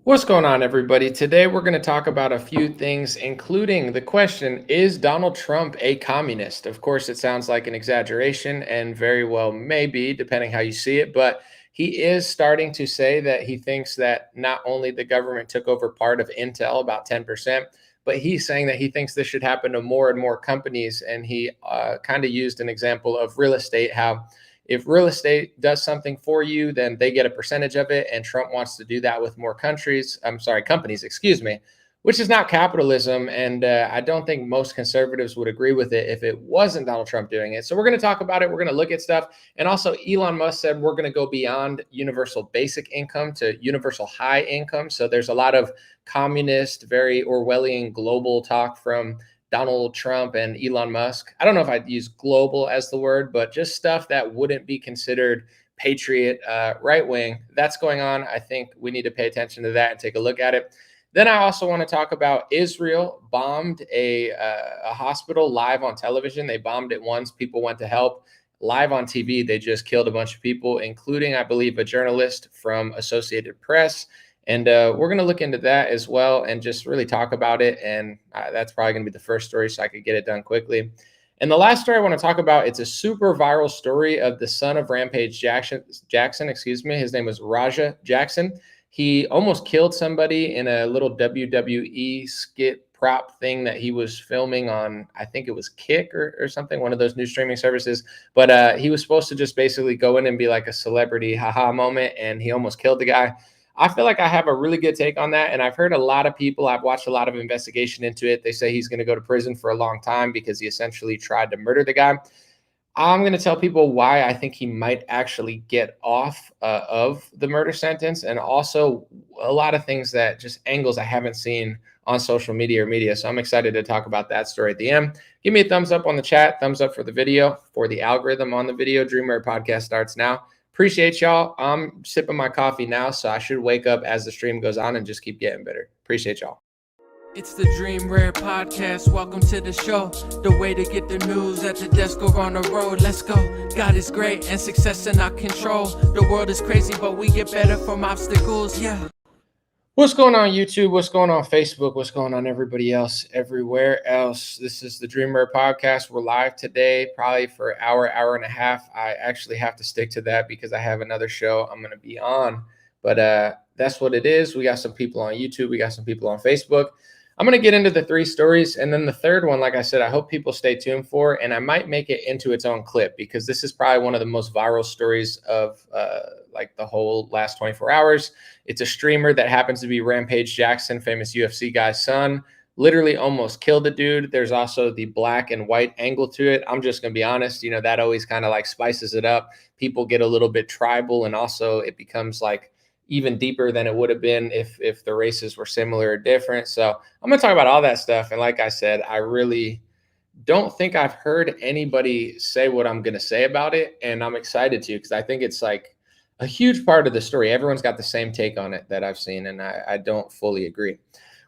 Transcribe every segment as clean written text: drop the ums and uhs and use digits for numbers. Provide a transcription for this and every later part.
What's going on, everybody? Today, we're going to talk about a few things, including the question: is Donald Trump a communist? Of course, it sounds like an exaggeration and very well may be, depending how you see it. But he is starting to say that he thinks that not only the government took over part of Intel, about 10%, but he's saying that he thinks this should happen to more and more companies. And he kind of used an example of real estate, how if real estate does something for you, then they get a percentage of it. And Trump wants to do that with more companies, excuse me, which is not capitalism. And I don't think most conservatives would agree with it if it wasn't Donald Trump doing it. So we're going to talk about it. We're going to look at stuff. And also, Elon Musk said we're going to go beyond universal basic income to universal high income. So there's a lot of communist, very Orwellian global talk from Donald Trump and Elon Musk. I don't know if I'd use global as the word, but just stuff that wouldn't be considered patriot right wing. That's going on. I think we need to pay attention to that and take a look at it. Then I also want to talk about Israel bombed a hospital live on television. They bombed it once. People went to help. Live on TV, they just killed a bunch of people, including, I believe, a journalist from Associated Press. And we're going to look into that as well and just really talk about it. And that's probably going to be the first story so I could get it done quickly. And the last story I want to talk about, it's a super viral story of the son of Rampage Jackson, excuse me. His name was Raja Jackson. He almost killed somebody in a little WWE skit prop thing that he was filming on, I think it was Kick or something, one of those new streaming services. But he was supposed to just basically go in and be like a celebrity haha moment, and he almost killed the guy. I feel like I have a really good take on that. And I've heard a lot of people, I've watched a lot of investigation into it. They say he's going to go to prison for a long time because he essentially tried to murder the guy. I'm going to tell people why I think he might actually get off of the murder sentence, and also a lot of things that just angles I haven't seen on social media or media. So I'm excited to talk about that story at the end. Give me a thumbs up on the chat, thumbs up for the video, for the algorithm on the video. Dreamer podcast starts now. Appreciate y'all. I'm sipping my coffee now, so I should wake up as the stream goes on and just keep getting better. Appreciate y'all. It's the Dream Rare Podcast. Welcome to the show. The way to get the news at the desk or on the road. Let's go. God is great and success in our control. The world is crazy, but we get better from obstacles. Yeah. What's going on, YouTube? What's going on, Facebook? What's going on, everybody else, everywhere else? This is the Dreamer Podcast. We're live today, probably for an hour and a half. I actually have to stick to that because I have another show I'm going to be on. But that's what it is. We got some people on YouTube. We got some people on Facebook. I'm going to get into the three stories. And then the third one, like I said, I hope people stay tuned for. And I might make it into its own clip because this is probably one of the most viral stories of like the whole last 24 hours. It's a streamer that happens to be Rampage Jackson, famous UFC guy's son. Literally almost killed the dude. There's also the black and white angle to it. I'm just going to be honest. You know, that always kind of like spices it up. People get a little bit tribal, and also it becomes like even deeper than it would have been if the races were similar or different. So I'm going to talk about all that stuff. And like I said, I really don't think I've heard anybody say what I'm going to say about it. And I'm excited to, because I think it's like a huge part of the story. Everyone's got the same take on it that I've seen, and I don't fully agree.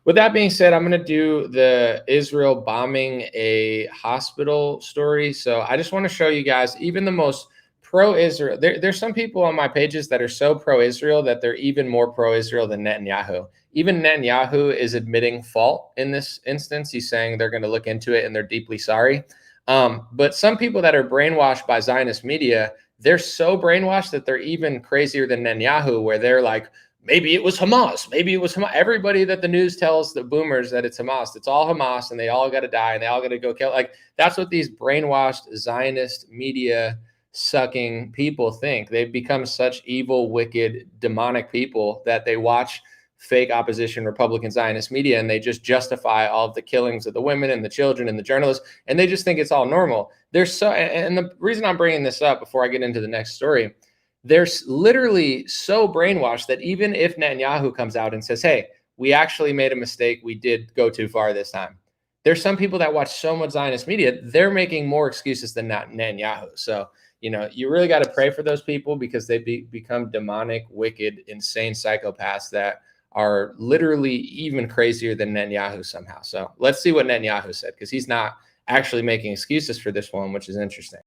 With that being said, I'm going to do the Israel bombing a hospital story. So I just want to show you guys, even the most pro-Israel, there's some people on my pages that are so pro-Israel that they're even more pro-Israel than Netanyahu. Even Netanyahu is admitting fault in this instance. He's saying they're going to look into it and they're deeply sorry. But some people that are brainwashed by Zionist media, they're so brainwashed that they're even crazier than Netanyahu, where they're like, maybe it was Hamas. Maybe it was Hamas. Everybody that the news tells the boomers that it's Hamas, it's all Hamas, and they all got to die and they all got to go kill. Like, that's what these brainwashed Zionist media sucking people think. They've become such evil, wicked, demonic people that they watch fake opposition Republican Zionist media and they just justify all of the killings of the women and the children and the journalists, and they just think it's all normal. And the reason I'm bringing this up before I get into the next story, they're literally so brainwashed that even if Netanyahu comes out and says, hey, we actually made a mistake, we did go too far this time, there's some people that watch so much Zionist media, they're making more excuses than Netanyahu. So, you know, you really got to pray for those people, because they become demonic, wicked, insane psychopaths that are literally even crazier than Netanyahu somehow. So let's see what Netanyahu said, because he's not actually making excuses for this one, which is interesting.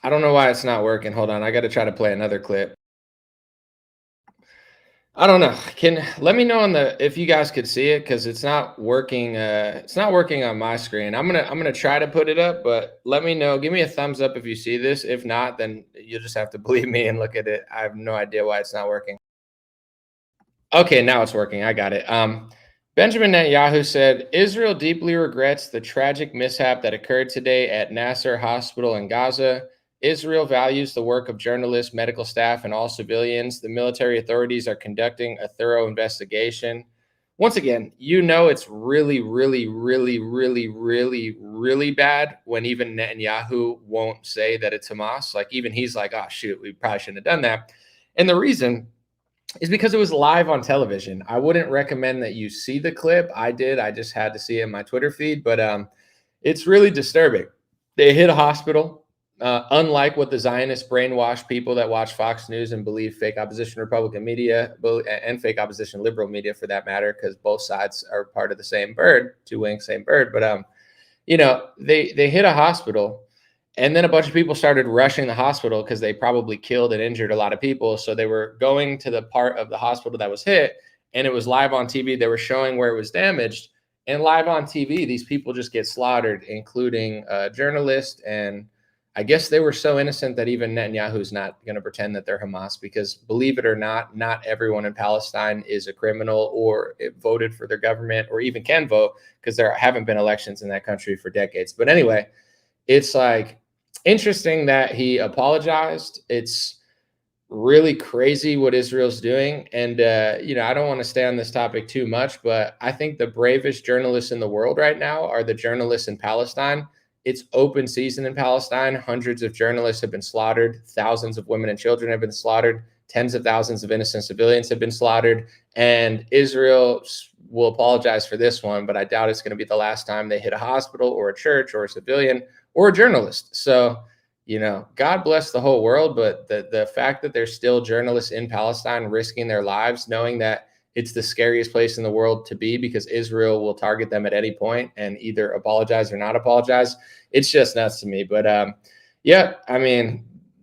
I don't know why it's not working. Hold on. I got to try to play another clip. I don't know. Can let me know on the if you guys could see it because it's not working. It's not working on my screen. I'm gonna try to put it up, but let me know. Give me a thumbs up if you see this. If not, then you'll just have to believe me and look at it. I have no idea why it's not working. Okay, now it's working. I got it. Benjamin Netanyahu said Israel deeply regrets the tragic mishap that occurred today at Nasser Hospital in Gaza. Israel values the work of journalists, medical staff, and all civilians. The military authorities are conducting a thorough investigation. Once again, it's really, really, really, really, really, really bad when even Netanyahu won't say that it's Hamas. Like, even he's like, oh, shoot, we probably shouldn't have done that. And the reason is because it was live on television. I wouldn't recommend that you see the clip. I did. I just had to see it in my Twitter feed, but it's really disturbing. They hit a hospital, unlike what the Zionist brainwashed people that watch Fox News and believe fake opposition Republican media and fake opposition liberal media, for that matter, because both sides are part of the same bird, two wings, same bird. But they hit a hospital. And then a bunch of people started rushing the hospital because they probably killed and injured a lot of people. So they were going to the part of the hospital that was hit, and it was live on TV. They were showing where it was damaged. And live on TV, these people just get slaughtered, including a journalist. And I guess they were so innocent that even Netanyahu's not going to pretend that they're Hamas, because believe it or not everyone in Palestine is a criminal or voted for their government or even can vote, because there haven't been elections in that country for decades. But anyway, it's like, interesting that he apologized. It's really crazy what Israel's doing. And, I don't want to stay on this topic too much, but I think the bravest journalists in the world right now are the journalists in Palestine. It's open season in Palestine. Hundreds of journalists have been slaughtered. Thousands of women and children have been slaughtered. Tens of thousands of innocent civilians have been slaughtered. And Israel will apologize for this one, but I doubt it's going to be the last time they hit a hospital or a church or a civilian or a journalist. So, God bless the whole world, but the fact that there's still journalists in Palestine risking their lives, knowing that it's the scariest place in the world to be because Israel will target them at any point and either apologize or not apologize. It's just nuts to me. But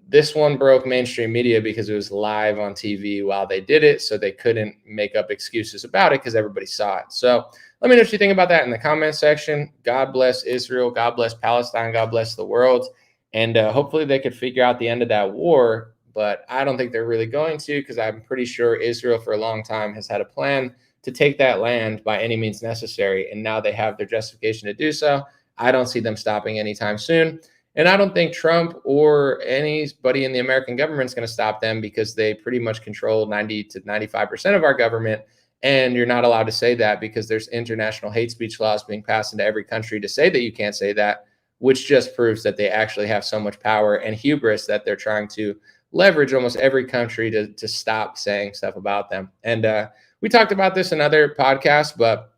this one broke mainstream media because it was live on TV while they did it, so they couldn't make up excuses about it because everybody saw it. So let me know what you think about that in the comment section. God bless Israel. God bless Palestine. God bless the world. And hopefully they could figure out the end of that war. But I don't think they're really going to, because I'm pretty sure Israel for a long time has had a plan to take that land by any means necessary. And now they have their justification to do so. I don't see them stopping anytime soon. And I don't think Trump or anybody in the American government is going to stop them, because they pretty much control 90 to 95% of our government. And you're not allowed to say that because there's international hate speech laws being passed into every country to say that you can't say that, which just proves that they actually have so much power and hubris that they're trying to leverage almost every country to stop saying stuff about them. And we talked about this in other podcasts, but,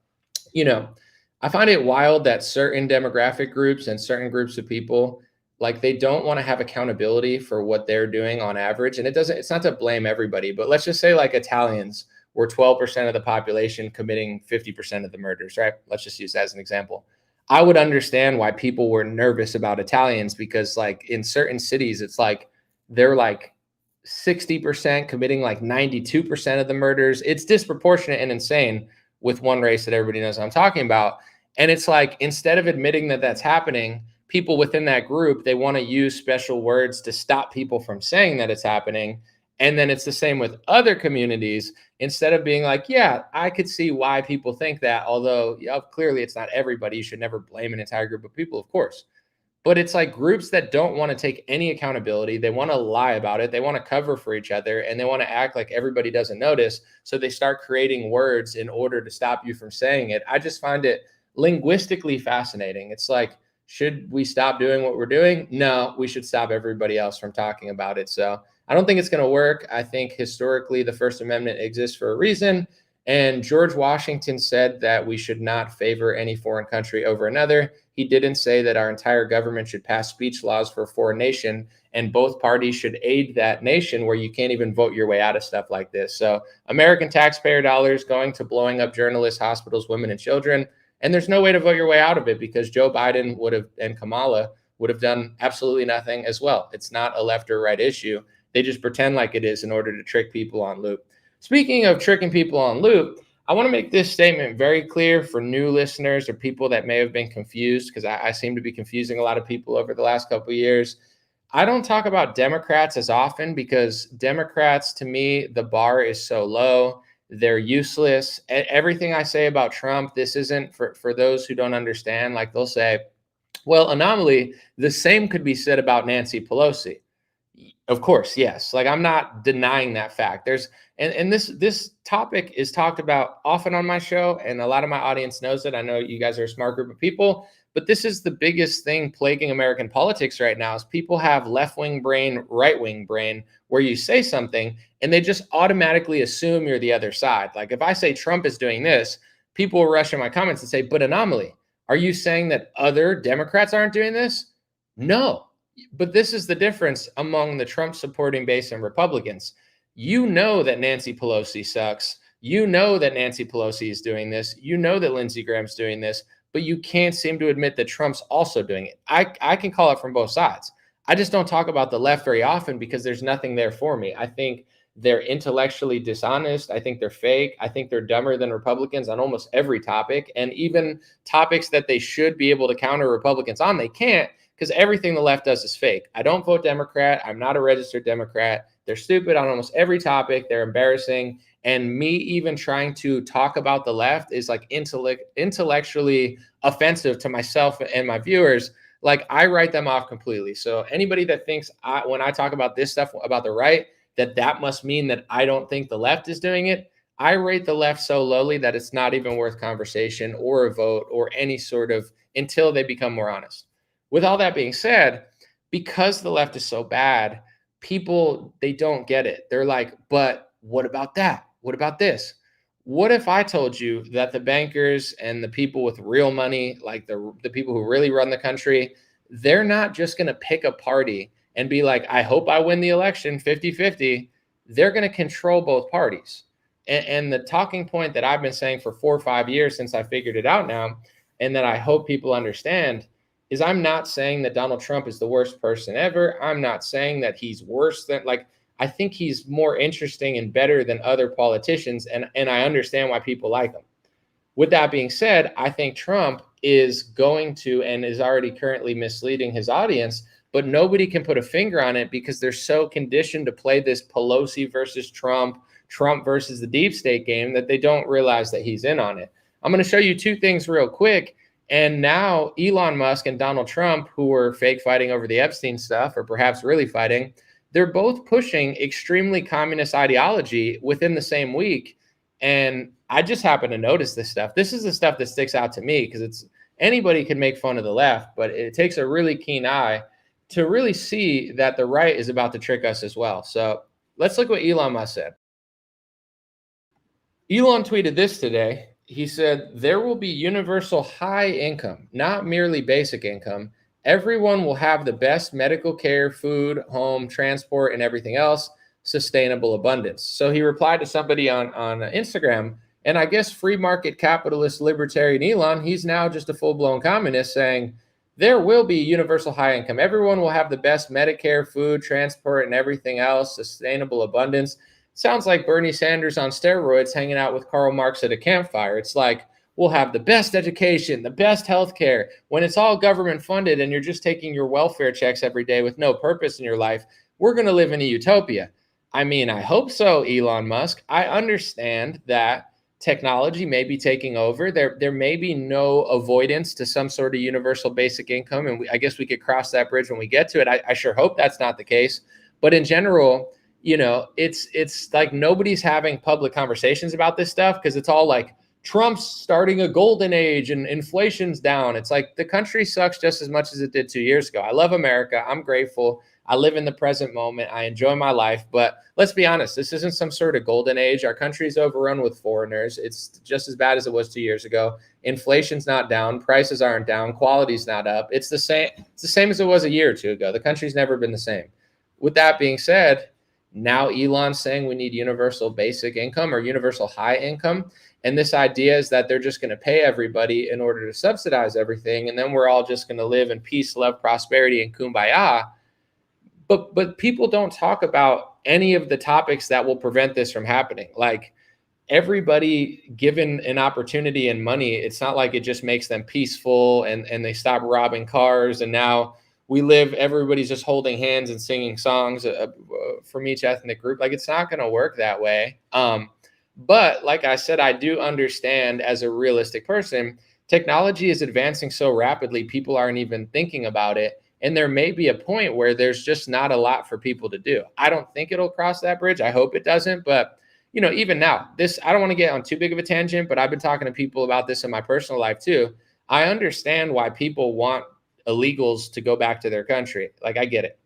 I find it wild that certain demographic groups and certain groups of people, like, they don't want to have accountability for what they're doing on average. And it's not to blame everybody, but let's just say like Italians were 12% of the population committing 50% of the murders, right? Let's just use that as an example. I would understand why people were nervous about Italians, because like in certain cities, it's like they're like 60% committing like 92% of the murders. It's disproportionate and insane with one race that everybody knows what I'm talking about. And it's like, instead of admitting that that's happening, people within that group, they want to use special words to stop people from saying that it's happening. And then it's the same with other communities. Instead of being like, yeah, I could see why people think that, although clearly it's not everybody. You should never blame an entire group of people, of course. But it's like groups that don't want to take any accountability. They want to lie about it. They want to cover for each other, and they want to act like everybody doesn't notice. So they start creating words in order to stop you from saying it. I just find it linguistically fascinating. It's like, should we stop doing what we're doing? No, we should stop everybody else from talking about it. So I don't think it's going to work. I think historically the First Amendment exists for a reason. And George Washington said that we should not favor any foreign country over another. He didn't say that our entire government should pass speech laws for a foreign nation, and both parties should aid that nation where you can't even vote your way out of stuff like this. So American taxpayer dollars going to blowing up journalists, hospitals, women, and children. And there's no way to vote your way out of it, because Joe Biden and Kamala would have done absolutely nothing as well. It's not a left or right issue. They just pretend like it is in order to trick people on loop. Speaking of tricking people on loop, I want to make this statement very clear for new listeners or people that may have been confused, because I seem to be confusing a lot of people over the last couple of years. I don't talk about Democrats as often because Democrats, to me, the bar is so low. They're useless. Everything I say about Trump, this isn't for those who don't understand. Like they'll say, well, anomaly, the same could be said about Nancy Pelosi. Of course, yes. Like I'm not denying that fact. And this topic is talked about often on my show, and a lot of my audience knows it. I know you guys are a smart group of people, but this is the biggest thing plaguing American politics right now is people have left-wing brain, right-wing brain, where you say something and they just automatically assume you're the other side. Like if I say Trump is doing this, people will rush in my comments and say, but anomaly, are you saying that other Democrats aren't doing this? No. But this is the difference among the Trump supporting base and Republicans. You know that Nancy Pelosi sucks. You know that Nancy Pelosi is doing this. You know that Lindsey Graham's doing this, but you can't seem to admit that Trump's also doing it. I can call it from both sides. I just don't talk about the left very often because there's nothing there for me. I think they're intellectually dishonest. I think they're fake. I think they're dumber than Republicans on almost every topic. And even topics that they should be able to counter Republicans on, they can't, because everything the left does is fake. I don't vote Democrat. I'm not a registered Democrat. They're stupid on almost every topic. They're embarrassing. And me even trying to talk about the left is like intellectually offensive to myself and my viewers. Like I write them off completely. So anybody that thinks when I talk about this stuff about the right, that must mean that I don't think the left is doing it. I rate the left so lowly that it's not even worth conversation or a vote or any sort of until they become more honest. With all that being said, because the left is so bad, people, they don't get it. They're like, but what about that? What about this? What if I told you that the bankers and the people with real money, like the people who really run the country, they're not just going to pick a party and be like, I hope I win the election 50-50. They're going to control both parties. And the talking point that I've been saying for 4 or 5 years since I figured it out now, and that I hope people understand, is I'm not saying that Donald Trump is the worst person ever. I'm not saying that he's worse than, like, I think he's more interesting and better than other politicians, and I understand why people like him. With that being said, I think Trump is going to and is already currently misleading his audience, but nobody can put a finger on it because they're so conditioned to play this Pelosi versus Trump versus the deep state game that they don't realize that he's in on it. I'm going to show you 2 things real quick. And now Elon Musk and Donald Trump, who were fake fighting over the Epstein stuff, or perhaps really fighting, they're both pushing extremely communist ideology within the same week. And I just happen to notice this stuff. This is the stuff that sticks out to me because it's anybody can make fun of the left, but it takes a really keen eye to really see that the right is about to trick us as well. So let's look what Elon Musk said. Elon tweeted this today. He said, there will be universal high income, not merely basic income. Everyone will have the best medical care, food, home, transport, and everything else, sustainable abundance. So he replied to somebody on Instagram, and I guess free market capitalist libertarian Elon, he's now just a full-blown communist saying, there will be universal high income. Everyone will have the best Medicare, food, transport, and everything else, sustainable abundance. Sounds like Bernie Sanders on steroids hanging out with Karl Marx at a campfire. It's like, we'll have the best education, the best healthcare. When it's all government funded and you're just taking your welfare checks every day with no purpose in your life, we're going to live in a utopia. I mean, I hope so, Elon Musk. I understand that technology may be taking over. There may be no avoidance to some sort of universal basic income. And I guess we could cross that bridge when we get to it. I sure hope that's not the case. But in general, you know, it's like nobody's having public conversations about this stuff because it's all like Trump's starting a golden age and inflation's down. It's like the country sucks just as much as it did 2 years ago. I love America. I'm grateful. I live in the present moment. I enjoy my life. But let's be honest, this isn't some sort of golden age. Our country's overrun with foreigners. It's just as bad as it was 2 years ago. Inflation's not down. Prices aren't down. Quality's not up. It's the same as it was a year or two ago. The country's never been the same. With that being said, Now Elon's saying we need universal basic income or universal high income. And this idea is that they're just going to pay everybody in order to subsidize everything. And then we're all just going to live in peace, love, prosperity, and kumbaya. But people don't talk about any of the topics that will prevent this from happening. Like, everybody given an opportunity and money, it's not like it just makes them peaceful and they stop robbing cars and now everybody's just holding hands and singing songs from each ethnic group. Like, it's not going to work that way. But like I said, I do understand, as a realistic person, technology is advancing so rapidly, people aren't even thinking about it. And there may be a point where there's just not a lot for people to do. I don't think it'll cross that bridge. I hope it doesn't. But even now, I don't want to get on too big of a tangent, but I've been talking to people about this in my personal life too. I understand why people want illegals to go back to their country. Like, I get it.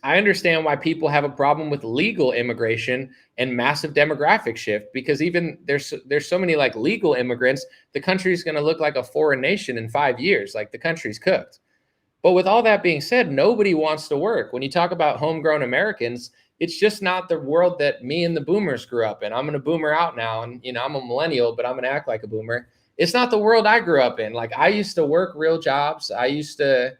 I understand why people have a problem with legal immigration and massive demographic shift, because even there's so many like legal immigrants, the country's going to look like a foreign nation in 5 years. Like, the country's cooked. But with all that being said, nobody wants to work. When you talk about homegrown Americans, it's just not the world that me and the boomers grew up in. I'm going to boomer out now, and I'm a millennial, but I'm going to act like a boomer. It's not the world I grew up in. Like, I used to work real jobs. I used to,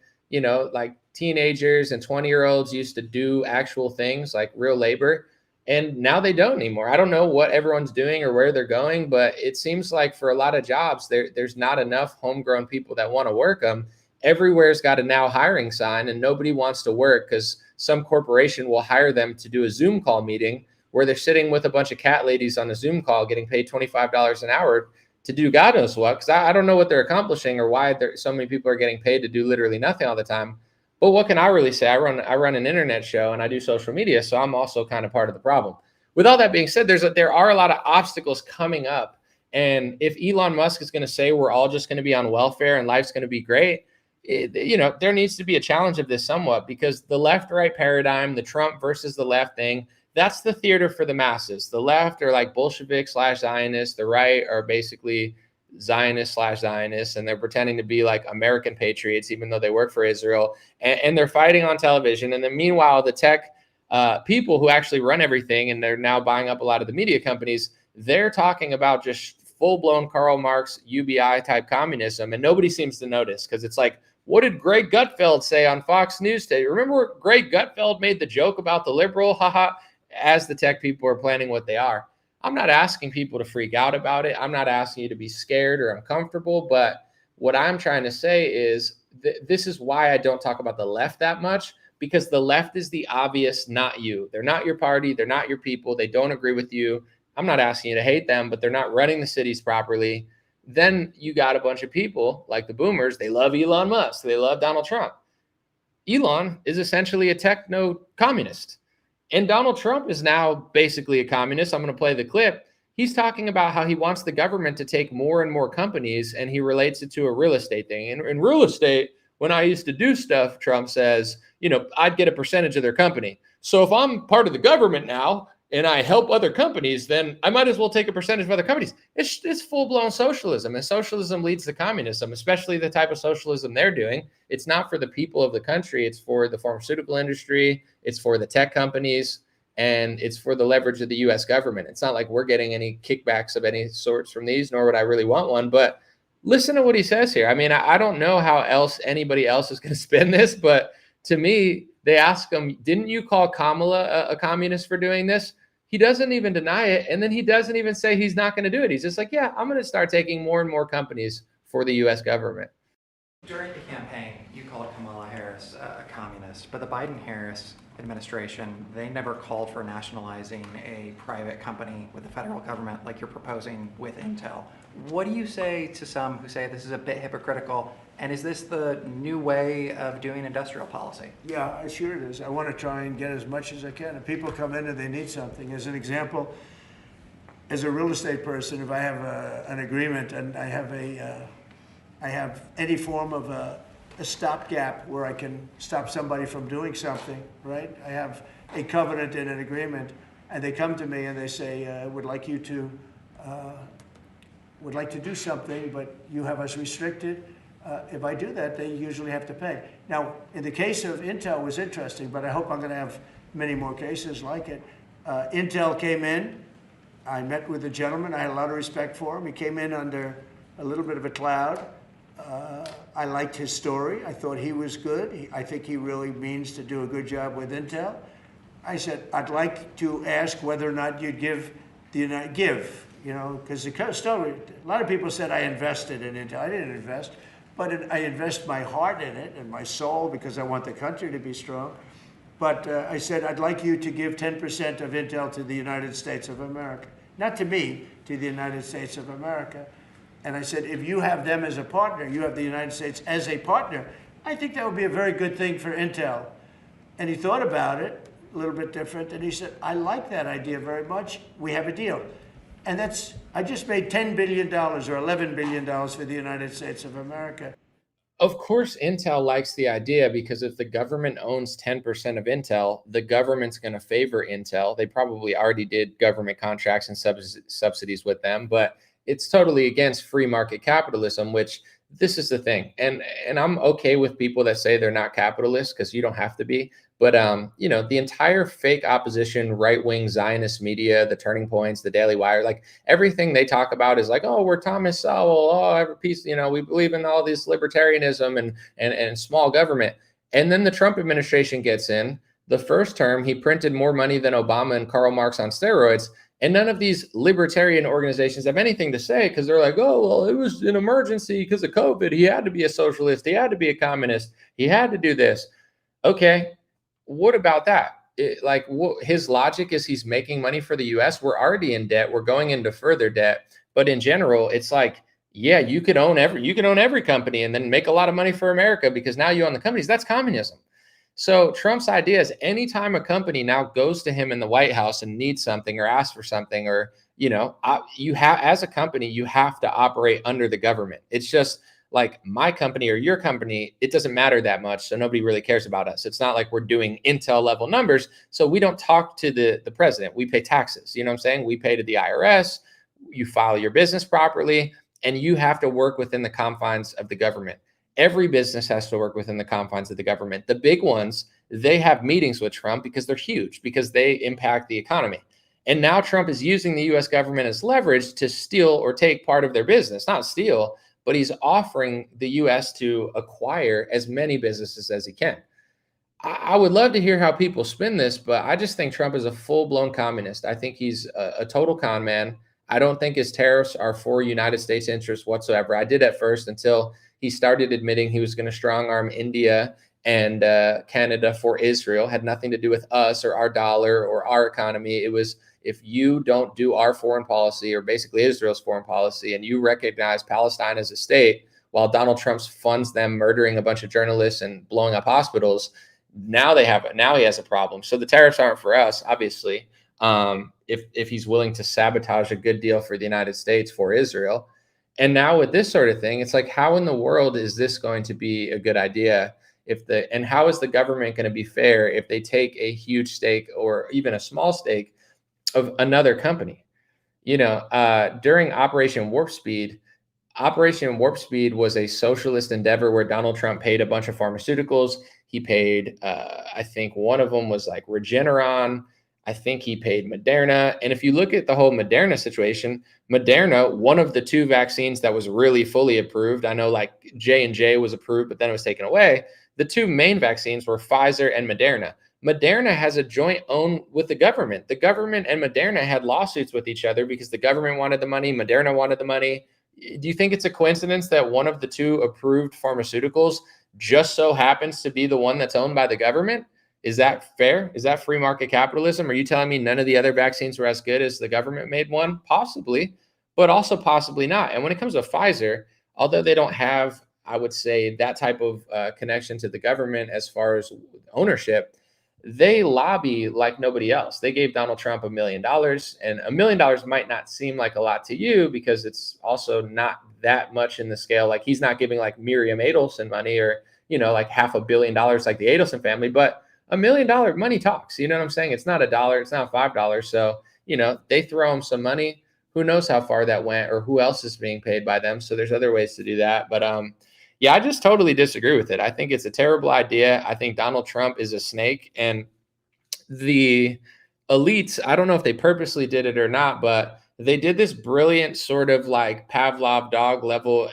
like, teenagers and 20-year-olds used to do actual things like real labor, and now they don't anymore. I don't know what everyone's doing or where they're going, but it seems like for a lot of jobs, there's not enough homegrown people that want to work them. Everywhere's got a now hiring sign, and nobody wants to work because some corporation will hire them to do a Zoom call meeting where they're sitting with a bunch of cat ladies on a Zoom call getting paid $25 an hour to do God knows what. Because I don't know what they're accomplishing or why so many people are getting paid to do literally nothing all the time. But what can I really say? I run an internet show and I do social media, so I'm also kind of part of the problem. With all that being said, there are a lot of obstacles coming up. And if Elon Musk is going to say we're all just going to be on welfare and life's going to be great, there needs to be a challenge of this somewhat, because the left-right paradigm, the Trump versus the left thing, that's the theater for the masses. The left are like Bolshevik/Zionists. The right are basically Zionist/Zionists, and they're pretending to be like American patriots, even though they work for Israel, and they're fighting on television. And then meanwhile, the tech people who actually run everything, and they're now buying up a lot of the media companies, they're talking about just full-blown Karl Marx UBI type communism, and nobody seems to notice, because it's like, what did Greg Gutfeld say on Fox News today? Remember Greg Gutfeld made the joke about the liberal, haha, as the tech people are planning what they are. I'm not asking people to freak out about it. I'm not asking you to be scared or uncomfortable, but what I'm trying to say is this is why I don't talk about the left that much, because the left is the obvious, not you. They're not your party. They're not your people. They don't agree with you. I'm not asking you to hate them, but they're not running the cities properly. Then you got a bunch of people like the boomers. They love Elon Musk. They love Donald Trump. Elon is essentially a techno-communist. And Donald Trump is now basically a communist. I'm going to play the clip. He's talking about how he wants the government to take more and more companies, and he relates it to a real estate thing. In real estate, when I used to do stuff, Trump says, I'd get a percentage of their company. So if I'm part of the government now, and I help other companies, then I might as well take a percentage of other companies. It's full-blown socialism, and socialism leads to communism, especially the type of socialism they're doing. It's not for the people of the country. It's for the pharmaceutical industry. It's for the tech companies, and it's for the leverage of the U.S. government. It's not like we're getting any kickbacks of any sorts from these, nor would I really want one. But listen to what he says here. I mean, I don't know how anybody else is going to spin this, but to me, they ask him, didn't you call Kamala a communist for doing this? He doesn't even deny it. And then he doesn't even say he's not going to do it. He's just like, yeah, I'm going to start taking more and more companies for the U.S. government. During the campaign, you called Kamala Harris a communist, but the Biden-Harris administration, they never called for nationalizing a private company with the federal government like you're proposing with Intel. What do you say to some who say this is a bit hypocritical, and is this the new way of doing industrial policy? Yeah, sure it is. I want to try and get as much as I can. If people come in and they need something, as an example, as a real estate person, if I have an agreement and I have any form of a stopgap where I can stop somebody from doing something, right? I have a covenant in an agreement, and they come to me and they say, would like to do something, but you have us restricted. If I do that, they usually have to pay. Now, in the case of Intel, it was interesting, but I hope I'm going to have many more cases like it. Intel came in. I met with the gentleman. I had a lot of respect for him. He came in under a little bit of a cloud. I liked his story. I thought he was good. I think he really means to do a good job with Intel. I said, I'd like to ask whether or not you'd give because a lot of people said I invested in Intel. I didn't invest, but I invest my heart in it and my soul because I want the country to be strong. But I said, I'd like you to give 10% of Intel to the United States of America. Not to me, to the United States of America. And I said, if you have them as a partner, you have the United States as a partner, I think that would be a very good thing for Intel. And he thought about it, a little bit different, and he said, I like that idea very much. We have a deal. And I just made $10 billion or $11 billion for the United States of America. Of course, Intel likes the idea because if the government owns 10% of Intel, the government's going to favor Intel. They probably already did government contracts and subsidies with them, but it's totally against free market capitalism, which this is the thing. And I'm okay with people that say they're not capitalists because you don't have to be. But, the entire fake opposition, right-wing Zionist media, the Turning Points, the Daily Wire, like everything they talk about is like, oh, we're Thomas Sowell. Oh, every piece, we believe in all this libertarianism and small government. And then the Trump administration gets in. The first term, he printed more money than Obama and Karl Marx on steroids. And none of these libertarian organizations have anything to say because they're like, oh, well, it was an emergency because of COVID. He had to be a socialist. He had to be a communist. He had to do this. Okay, what about that? His logic is he's making money for the U.S. We're already in debt. We're going into further debt. But in general, it's like, yeah, you could own every company and then make a lot of money for America because now you own the companies. That's communism. So Trump's idea is anytime a company now goes to him in the White House and needs something or asks for something, or, as a company, you have to operate under the government. It's just like my company or your company, it doesn't matter that much. So nobody really cares about us. It's not like we're doing Intel level numbers. So we don't talk to the president. We pay taxes. You know what I'm saying? We pay to the IRS. You file your business properly, and you have to work within the confines of the government. Every business has to work within the confines of the government. The big ones, they have meetings with Trump because they're huge, because they impact the economy. And now Trump is using the US government as leverage to steal or take part of their business. Not steal, but he's offering the US to acquire as many businesses as he can. I would love to hear how people spin this, but I just think Trump is a full-blown communist. I think he's a total con man. I don't think his tariffs are for United States interests whatsoever. I did at first until he started admitting he was going to strong arm India and Canada for Israel. Had nothing to do with us or our dollar or our economy. It was, if you don't do our foreign policy or basically Israel's foreign policy and you recognize Palestine as a state while Donald Trump funds them murdering a bunch of journalists and blowing up hospitals, now he has a problem. So the tariffs aren't for us, obviously. If he's willing to sabotage a good deal for the United States for Israel. And now with this sort of thing, it's like, how in the world is this going to be a good idea? And how is the government going to be fair if they take a huge stake or even a small stake of another company? During Operation Warp Speed was a socialist endeavor where Donald Trump paid a bunch of pharmaceuticals. He paid, I think one of them was like Regeneron. I think he paid Moderna. And if you look at the whole Moderna situation, Moderna, one of the two vaccines that was really fully approved, I know like J&J was approved, but then it was taken away. The two main vaccines were Pfizer and Moderna. Moderna has a joint own with the government. The government and Moderna had lawsuits with each other because the government wanted the money, Moderna wanted the money. Do you think it's a coincidence that one of the two approved pharmaceuticals just so happens to be the one that's owned by the government? Is that fair? Is that free market capitalism? Are you telling me none of the other vaccines were as good as the government made one? Possibly, but also possibly not. And when it comes to Pfizer, although they don't have, I would say, that type of connection to the government as far as ownership, they lobby like nobody else. They gave Donald Trump $1 million, and $1 million might not seem like a lot to you because it's also not that much in the scale. Like he's not giving like Miriam Adelson money or, like $500 million like the Adelson family, but $1 million money talks. You know what I'm saying? It's not $1, it's not $5. So, they throw him some money. Who knows how far that went or who else is being paid by them. So there's other ways to do that. But yeah, I just totally disagree with it. I think it's a terrible idea. I think Donald Trump is a snake. And the elites, I don't know if they purposely did it or not, but they did this brilliant sort of like Pavlov dog level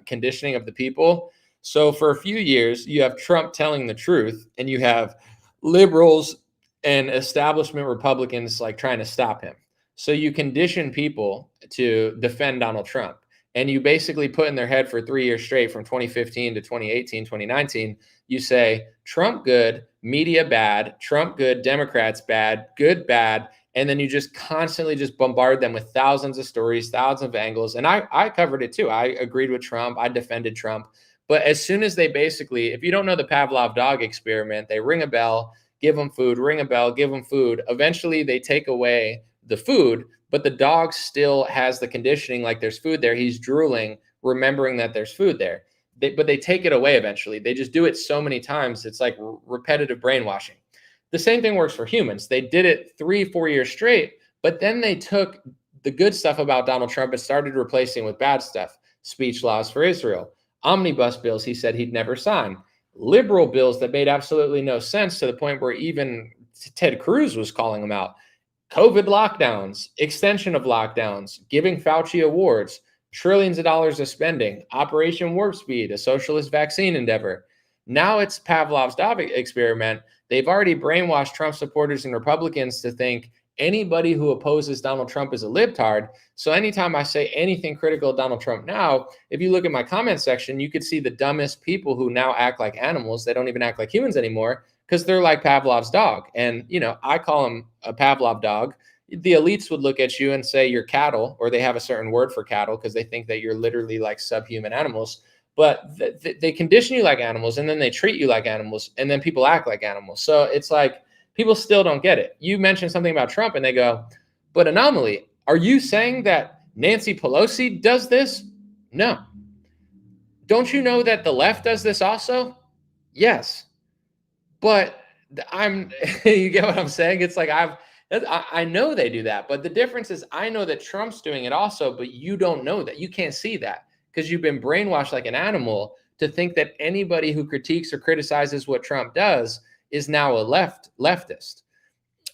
conditioning of the people. So for a few years, you have Trump telling the truth, and you have liberals and establishment Republicans like trying to stop him. So you condition people to defend Donald Trump. And you basically put in their head for 3 years straight from 2015 to 2018, 2019, you say Trump good, media bad, Trump good, Democrats bad, good bad. And then you just constantly just bombard them with thousands of stories, thousands of angles. And I covered it too. I agreed with Trump. I defended Trump. But as soon as they basically, if you don't know the Pavlov dog experiment, they ring a bell, give them food, ring a bell, give them food. Eventually they take away the food, but the dog still has the conditioning like there's food there. He's drooling, remembering that there's food there. But they take it away eventually. They just do it so many times. It's like repetitive brainwashing. The same thing works for humans. They did it 3-4 years straight, but then they took the good stuff about Donald Trump and started replacing with bad stuff. Speech laws for Israel, omnibus bills he said he'd never sign, liberal bills that made absolutely no sense to the point where even Ted Cruz was calling them out. COVID lockdowns, extension of lockdowns, giving Fauci awards, trillions of dollars of spending, Operation Warp Speed, a socialist vaccine endeavor. Now it's Pavlov's dog experiment. They've already brainwashed Trump supporters and Republicans to think anybody who opposes Donald Trump is a libtard. So anytime I say anything critical of Donald Trump now, if you look at my comment section, you could see the dumbest people who now act like animals. They don't even act like humans anymore because they're like Pavlov's dog. And, you know, I call him a Pavlov dog. The elites would look at you and say you're cattle, or they have a certain word for cattle because they think that you're literally like subhuman animals. But they condition you like animals, and then they treat you like animals, and then people act like animals. So it's like people still don't get it. You mentioned something about Trump, and they go, but Anomaly, are you saying that Nancy Pelosi does this? No. Don't you know that the left does this also? Yes. But you get what I'm saying? It's like I know they do that, but the difference is I know that Trump's doing it also, but you don't know that. You can't see that because you've been brainwashed like an animal to think that anybody who critiques or criticizes what Trump does is now a leftist.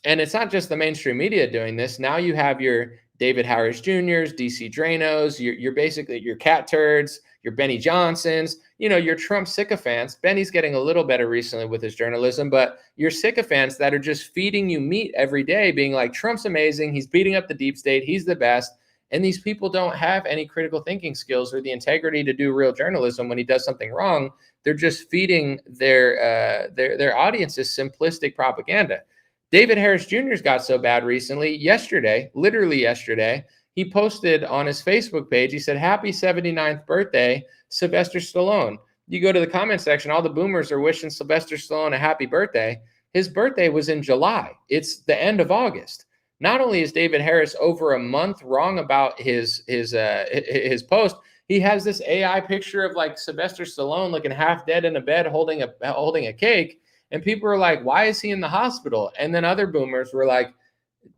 And it's not just the mainstream media doing this. Now you have your David Harris Jr.'s, DC Dranos, you're basically your cat turds, your Benny Johnsons, you know, your Trump sycophants. Benny's getting a little better recently with his journalism, but your sycophants that are just feeding you meat every day, being like, Trump's amazing, he's beating up the deep state, he's the best. And these people don't have any critical thinking skills or the integrity to do real journalism. When he does something wrong, they're just feeding their audiences simplistic propaganda. David Harris Jr.'s got so bad recently. Literally yesterday, he posted on his Facebook page, he said, happy 79th birthday, Sylvester Stallone. You go to the comment section, all the boomers are wishing Sylvester Stallone a happy birthday. His birthday was in July. It's the end of August. Not only is David Harris over a month wrong about his post, he has this AI picture of like Sylvester Stallone looking half dead in a bed holding a cake. And people are like, why is he in the hospital? And then other boomers were like,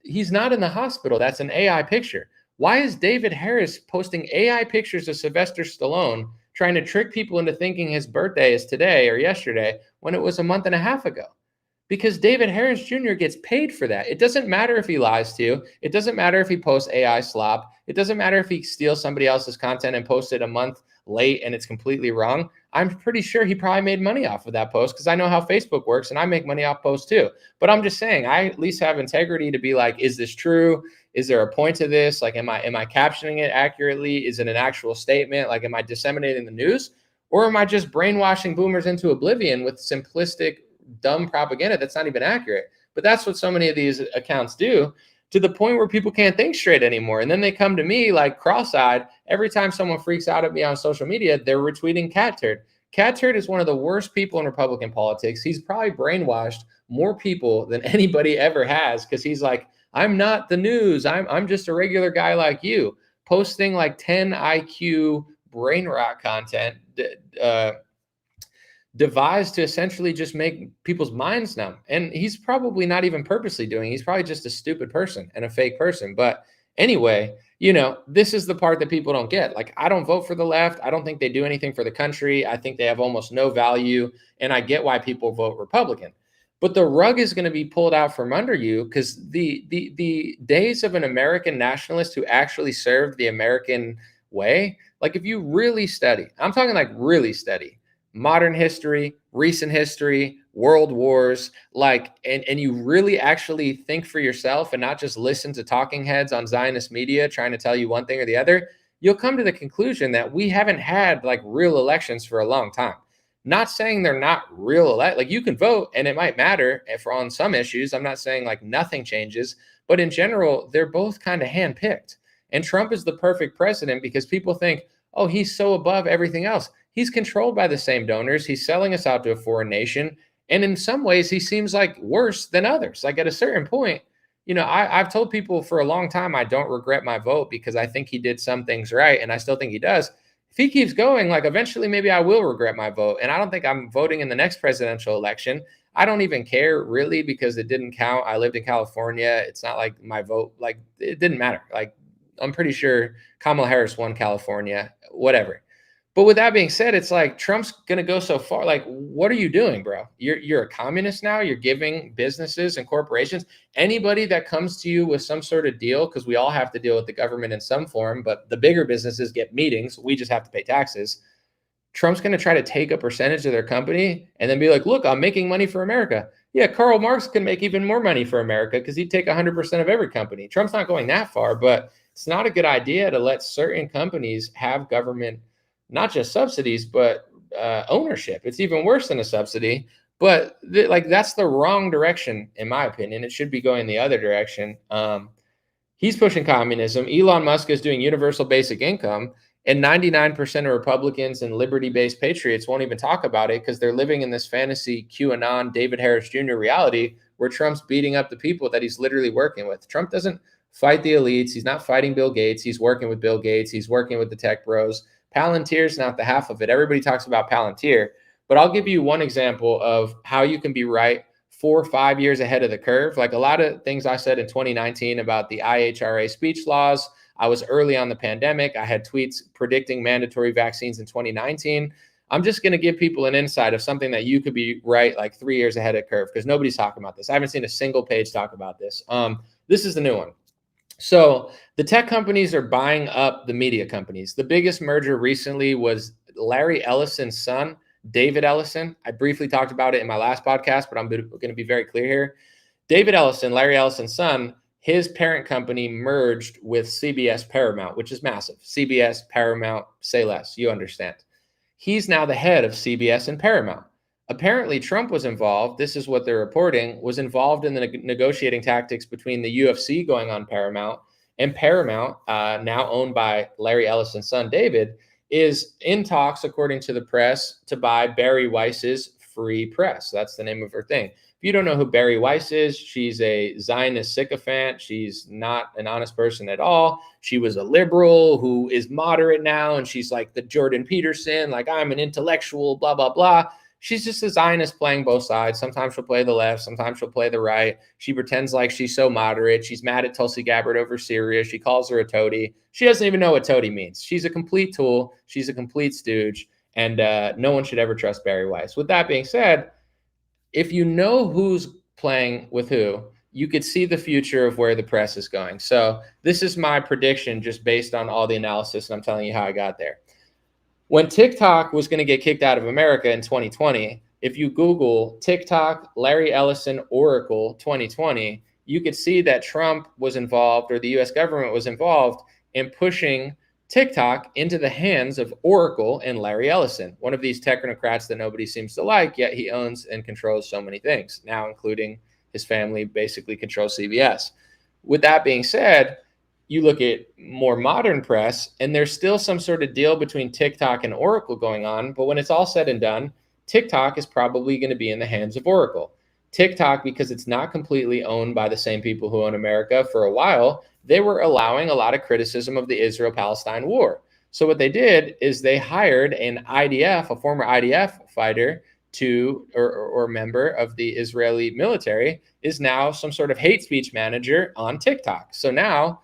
he's not in the hospital. That's an AI picture. Why is David Harris posting AI pictures of Sylvester Stallone trying to trick people into thinking his birthday is today or yesterday when it was a month and a half ago? Because David Harris Jr. gets paid for that. It doesn't matter if he lies to you. It doesn't matter if he posts AI slop. It doesn't matter if he steals somebody else's content and posts it a month late and it's completely wrong. I'm pretty sure he probably made money off of that post because I know how Facebook works and I make money off posts too. But I'm just saying, I at least have integrity to be like, is this true? Is there a point to this? Like, am I captioning it accurately? Is it an actual statement? Like, am I disseminating the news? Or am I just brainwashing boomers into oblivion with simplistic, dumb propaganda that's not even accurate? But that's what so many of these accounts do, to the point where people can't think straight anymore. And then they come to me like cross-eyed. Every time someone freaks out at me on social media, they're retweeting Cat Turd. Cat Turd is one of the worst people in Republican politics. He's probably brainwashed more people than anybody ever has because he's like, I'm not the news. I'm just a regular guy like you, posting like 10 IQ brain rot content devised to essentially just make people's minds numb. And he's probably not even purposely doing it. He's probably just a stupid person and a fake person. But anyway, you know, this is the part that people don't get. Like, I don't vote for the left. I don't think they do anything for the country. I think they have almost no value. And I get why people vote Republican. but the rug is going to be pulled out from under you, because the days of an American nationalist who actually served the American way, like if you really study, I'm talking like really study modern history, recent history, world wars, like, and you really actually think for yourself and not just listen to talking heads on Zionist media trying to tell you one thing or the other, you'll come to the conclusion that we haven't had like real elections for a long time. Not saying they're not real like you can vote and it might matter if on some issues. I'm not saying like nothing changes, but in general, they're both kind of handpicked. And Trump is the perfect president because people think, oh, he's so above everything else. He's controlled by the same donors. He's selling us out to a foreign nation. And in some ways, he seems like worse than others. Like at a certain point, I've told people for a long time I don't regret my vote because I think he did some things right, and I still think he does. If he keeps going, like eventually maybe I will regret my vote. And I don't think I'm voting in the next presidential election. I don't even care really because it didn't count. I lived in California. It's not like my vote, like it didn't matter. Like I'm pretty sure Kamala Harris won California, whatever. But with that being said, it's like Trump's going to go so far. Like, what are you doing, bro? You're a communist now. You're giving businesses and corporations, anybody that comes to you with some sort of deal, because we all have to deal with the government in some form, but the bigger businesses get meetings. We just have to pay taxes. Trump's going to try to take a percentage of their company and then be like, look, I'm making money for America. Yeah, Karl Marx can make even more money for America because he'd take 100% of every company. Trump's not going that far, but it's not a good idea to let certain companies have government, not just subsidies, but ownership. It's even worse than a subsidy. But that's the wrong direction, in my opinion. It should be going the other direction. He's pushing communism. Elon Musk is doing universal basic income. And 99% of Republicans and liberty-based patriots won't even talk about it because they're living in this fantasy QAnon, David Harris Jr. reality where Trump's beating up the people that he's literally working with. Trump doesn't fight the elites. He's not fighting Bill Gates. He's working with Bill Gates. He's working with the tech bros. Palantir's not the half of it. Everybody talks about Palantir, but I'll give you one example of how you can be right 4 or 5 years ahead of the curve. Like a lot of things I said in 2019 about the IHRA speech laws. I was early on the pandemic. I had tweets predicting mandatory vaccines in 2019. I'm just going to give people an insight of something that you could be right like 3 years ahead of curve because nobody's talking about this. I haven't seen a single page talk about this. This is the new one. So the tech companies are buying up the media companies. The biggest merger recently was Larry Ellison's son, David Ellison. I briefly talked about it in my last podcast, but I'm going to be very clear here. David Ellison, Larry Ellison's son, his parent company merged with CBS Paramount, which is massive. CBS, Paramount, say less, you understand. He's now the head of CBS and Paramount. Apparently, Trump was involved, this is what they're reporting, was involved in the negotiating tactics between the UFC going on Paramount, and Paramount, now owned by Larry Ellison's son, David, is in talks, according to the press, to buy Bari Weiss's Free Press. That's the name of her thing. If you don't know who Bari Weiss is, she's a Zionist sycophant. She's not an honest person at all. She was a liberal who is moderate now, and she's like the Jordan Peterson, like I'm an intellectual, blah, blah, blah. She's just a Zionist playing both sides. Sometimes she'll play the left. Sometimes she'll play the right. She pretends like she's so moderate. She's mad at Tulsi Gabbard over Syria. She calls her a toady. She doesn't even know what toady means. She's a complete tool. She's a complete stooge. And no one should ever trust Bari Weiss. With that being said, if you know who's playing with who, you could see the future of where the press is going. So this is my prediction just based on all the analysis, and I'm telling you how I got there. When TikTok was going to get kicked out of America in 2020, if you Google TikTok, Larry Ellison, Oracle 2020, you could see that Trump was involved, or the US government was involved in pushing TikTok into the hands of Oracle and Larry Ellison, one of these technocrats that nobody seems to like, yet he owns and controls so many things, now including his family basically controls CBS. With that being said, you look at more modern press, and there's still some sort of deal between TikTok and Oracle going on. But when it's all said and done, TikTok is probably going to be in the hands of Oracle. TikTok, because it's not completely owned by the same people who own America, for a while, they were allowing a lot of criticism of the Israel-Palestine war. So what they did is they hired an IDF, a former IDF fighter, or member of the Israeli military, is now some sort of hate speech manager on TikTok. So now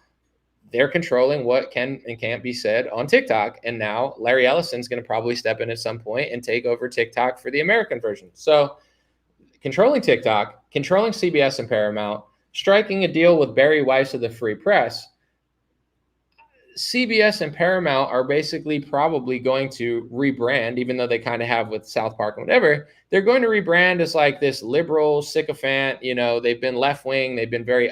they're controlling what can and can't be said on TikTok. And now Larry Ellison's going to probably step in at some point and take over TikTok for the American version. So controlling TikTok, controlling CBS and Paramount, striking a deal with Barry Weiss of the Free Press. CBS and Paramount are basically probably going to rebrand, even though they kind of have with South Park and whatever. They're going to rebrand as like this liberal sycophant. You know, they've been left wing. They've been very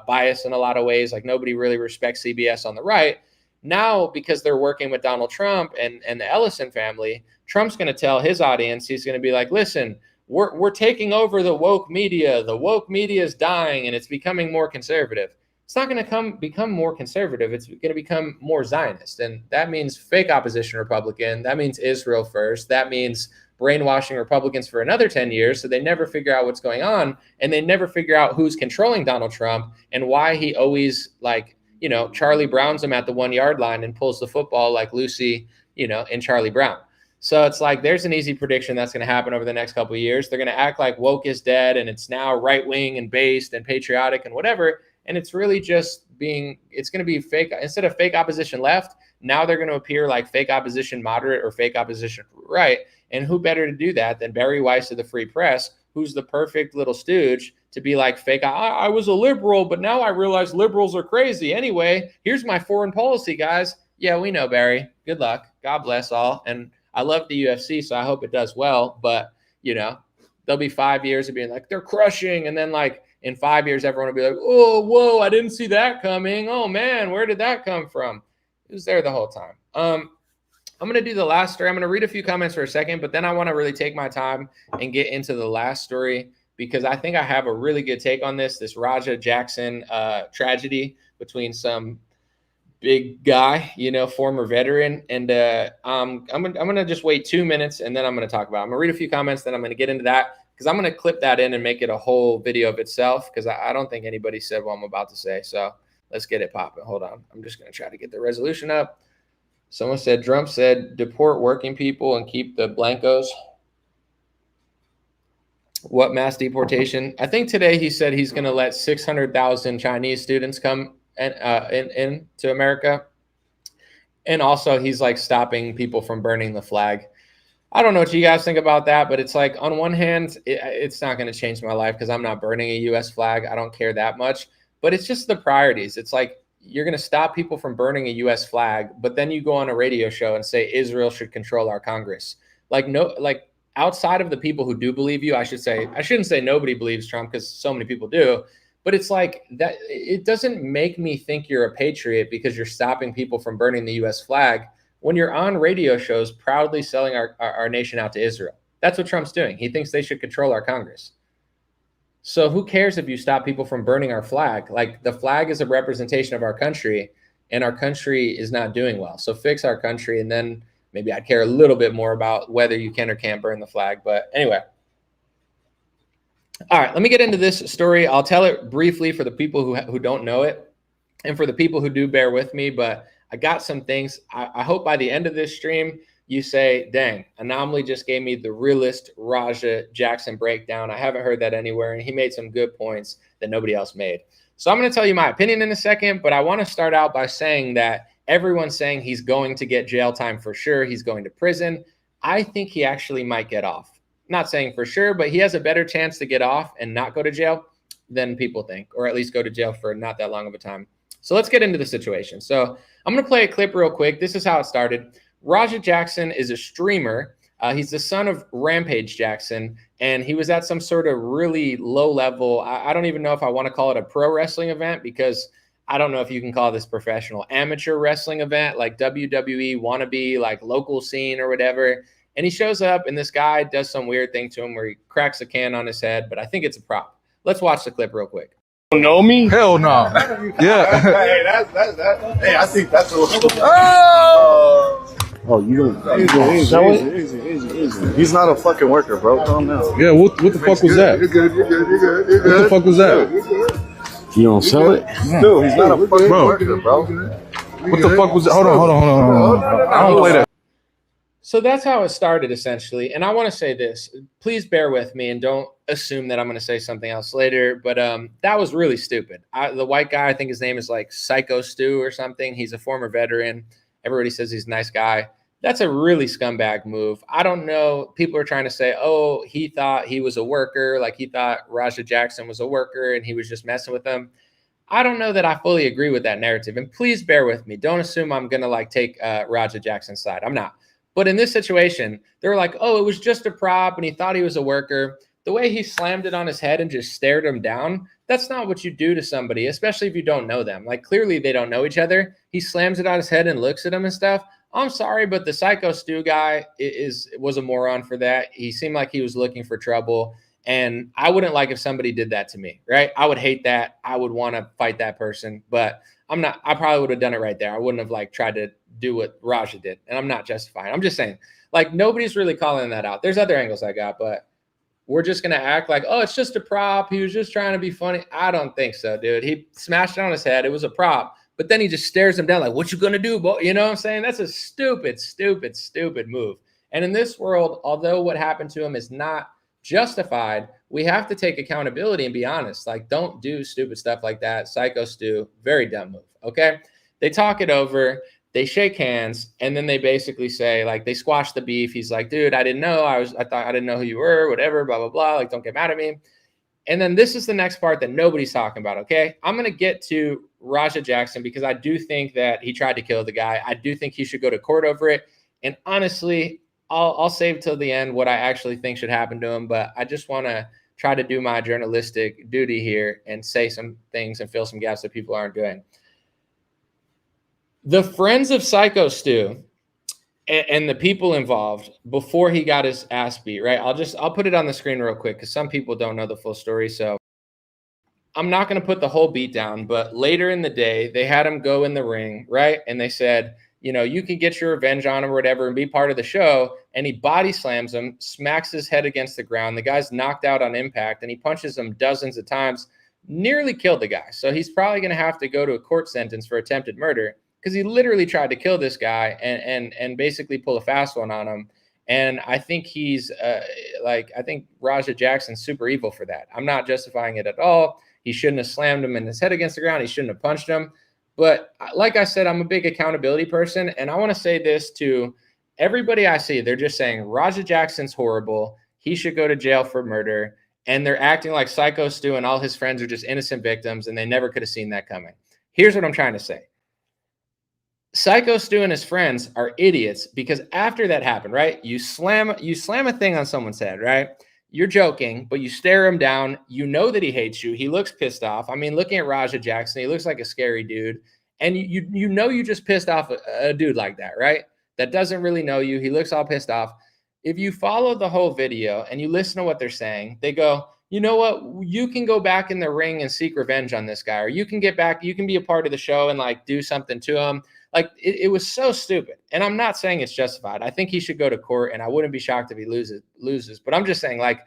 biased in a lot of ways. Like nobody really respects CBS on the right. Now, because they're working with Donald Trump and the Ellison family, Trump's going to tell his audience, he's going to be like, listen, we're taking over the woke media. The woke media is dying and it's becoming more conservative. It's not going to become more conservative. It's going to become more Zionist. And that means fake opposition Republican. That means Israel first. That means brainwashing Republicans for another 10 years so they never figure out what's going on. And they never figure out who's controlling Donald Trump and why he always, like, you know, Charlie Browns him at the 1 yard line and pulls the football like Lucy, you know, in Charlie Brown. So it's like there's an easy prediction that's going to happen over the next couple of years. They're going to act like woke is dead and it's now right wing and based and patriotic and whatever. And it's really just it's going to be fake. Instead of fake opposition left, now they're going to appear like fake opposition moderate or fake opposition right. And who better to do that than Barry Weiss of the Free Press, who's the perfect little stooge to be like fake. I was a liberal, but now I realize liberals are crazy. Anyway, here's my foreign policy, guys. Yeah, we know, Barry. Good luck. God bless all. And I love the UFC, so I hope it does well. But, you know, there'll be 5 years of being like, they're crushing. And then like, in 5 years, everyone will be like, oh, whoa, I didn't see that coming. Oh, man, where did that come from? It was there the whole time. I'm going to do the last story. I'm going to read a few comments for a second, but then I want to really take my time and get into the last story because I think I have a really good take on this Raja Jackson tragedy between some big guy, you know, former veteran. And I'm going to just wait 2 minutes and then I'm going to talk about it. I'm going to read a few comments, then I'm going to get into that. Because I'm going to clip that in and make it a whole video of itself because I don't think anybody said what I'm about to say. So let's get it popping. Hold on. I'm just going to try to get the resolution up. Someone said, Trump said, deport working people and keep the blancos. What mass deportation? I think today he said he's going to let 600,000 Chinese students come in to America. And also he's like stopping people from burning the flag. I don't know what you guys think about that, but it's like on one hand, it's not going to change my life because I'm not burning a U.S. flag. I don't care that much, but it's just the priorities. It's like you're going to stop people from burning a U.S. flag, but then you go on a radio show and say Israel should control our Congress. Like no, like outside of the people who do believe you, I shouldn't say nobody believes Trump because so many people do, but it's like that. It doesn't make me think you're a patriot because you're stopping people from burning the U.S. flag when you're on radio shows proudly selling our nation out to Israel. That's what Trump's doing. He thinks they should control our Congress. So who cares if you stop people from burning our flag? Like the flag is a representation of our country and our country is not doing well. So fix our country and then maybe I'd care a little bit more about whether you can or can't burn the flag. But anyway. All right, let me get into this story. I'll tell it briefly for the people who don't know it and for the people who do bear with me, but I got some things. I hope by the end of this stream, you say, dang, Anomaly just gave me the realest Raja Jackson breakdown. I haven't heard that anywhere, and he made some good points that nobody else made. So I'm going to tell you my opinion in a second, but I want to start out by saying that everyone's saying he's going to get jail time for sure. He's going to prison. I think he actually might get off. Not saying for sure, but he has a better chance to get off and not go to jail than people think, or at least go to jail for not that long of a time. So let's get into the situation. So I'm going to play a clip real quick. This is how it started. Raja Jackson is a streamer. He's the son of Rampage Jackson, and he was at some sort of really low level. I don't even know if I want to call it a pro wrestling event because I don't know if you can call this professional, amateur wrestling event like WWE wannabe, like local scene or whatever. And he shows up and this guy does some weird thing to him where he cracks a can on his head, but I think it's a prop. Let's watch the clip real quick. Know me? Hell no. Yeah. Hey, hey, I think that's a little. Oh, you don't sell it? Easy. He's not a fucking worker, bro. Calm down. Yeah, what the fuck was that? You're good. What the fuck was that? You don't sell it? Dude, he's not a fucking worker, bro. What the fuck was that? Hold on. I don't play that. So that's how it started, essentially. And I want to say this. Please bear with me and don't assume that I'm going to say something else later. But that was really stupid. The white guy, I think his name is like Psycho Stu or something. He's a former veteran. Everybody says he's a nice guy. That's a really scumbag move. I don't know. People are trying to say, oh, he thought he was a worker. Like he thought Raja Jackson was a worker and he was just messing with them. I don't know that I fully agree with that narrative. And please bear with me. Don't assume I'm going to like take Raja Jackson's side. I'm not. But in this situation, they're like, oh, it was just a prop and he thought he was a worker. The way he slammed it on his head and just stared him down, that's not what you do to somebody, especially if you don't know them. Like clearly they don't know each other. He slams it on his head and looks at him and stuff. I'm sorry, but the Psycho Stu guy was a moron for that. He seemed like he was looking for trouble. And I wouldn't like if somebody did that to me, right? I would hate that. I would want to fight that person, but I'm not. I probably would have done it right there. I wouldn't have like tried to do what Raja did. And I'm not justifying. I'm just saying, like, nobody's really calling that out. There's other angles I got, but we're just going to act like, oh, it's just a prop. He was just trying to be funny. I don't think so, dude. He smashed it on his head. It was a prop. But then he just stares him down like, what you going to do, boy? You know what I'm saying? That's a stupid, stupid, stupid move. And in this world, although what happened to him is not justified, we have to take accountability and be honest. Like, don't do stupid stuff like that. Psycho Stu, very dumb move. Okay. They talk it over, they shake hands, and then they basically say, like, they squash the beef. He's like, dude, I didn't know. I thought I didn't know who you were, whatever, blah, blah, blah. Like, don't get mad at me. And then this is the next part that nobody's talking about. Okay. I'm going to get to Raja Jackson because I do think that he tried to kill the guy. I do think he should go to court over it. And honestly, I'll save till the end what I actually think should happen to him, but I just want to try to do my journalistic duty here and say some things and fill some gaps that people aren't doing. The friends of Psycho Stu and the people involved before he got his ass beat, right? I'll put it on the screen real quick because some people don't know the full story. So I'm not going to put the whole beat down, but later in the day, they had him go in the ring, right? And they said, you know, you can get your revenge on him or whatever and be part of the show. And he body slams him, smacks his head against the ground. The guy's knocked out on impact and he punches him dozens of times, nearly killed the guy. So he's probably going to have to go to a court sentence for attempted murder because he literally tried to kill this guy and basically pull a fast one on him. And I think he's I think Raja Jackson's super evil for that. I'm not justifying it at all. He shouldn't have slammed him in his head against the ground. He shouldn't have punched him. But like I said, I'm a big accountability person. And I want to say this to everybody I see. They're just saying Raja Jackson's horrible. He should go to jail for murder. And they're acting like Psycho Stu and all his friends are just innocent victims. And they never could have seen that coming. Here's what I'm trying to say. Psycho Stu and his friends are idiots because after that happened, right? You slam a thing on someone's head, right? You're joking, but you stare him down. You know that he hates you. He looks pissed off. I mean, looking at Raja Jackson, he looks like a scary dude. And you know you just pissed off a dude like that, right? That doesn't really know you. He looks all pissed off. If you follow the whole video and you listen to what they're saying, they go, you know what? You can go back in the ring and seek revenge on this guy, or you can get back. You can be a part of the show and like do something to him. Like it was so stupid. And I'm not saying it's justified. I think he should go to court and I wouldn't be shocked if he loses. But I'm just saying, like,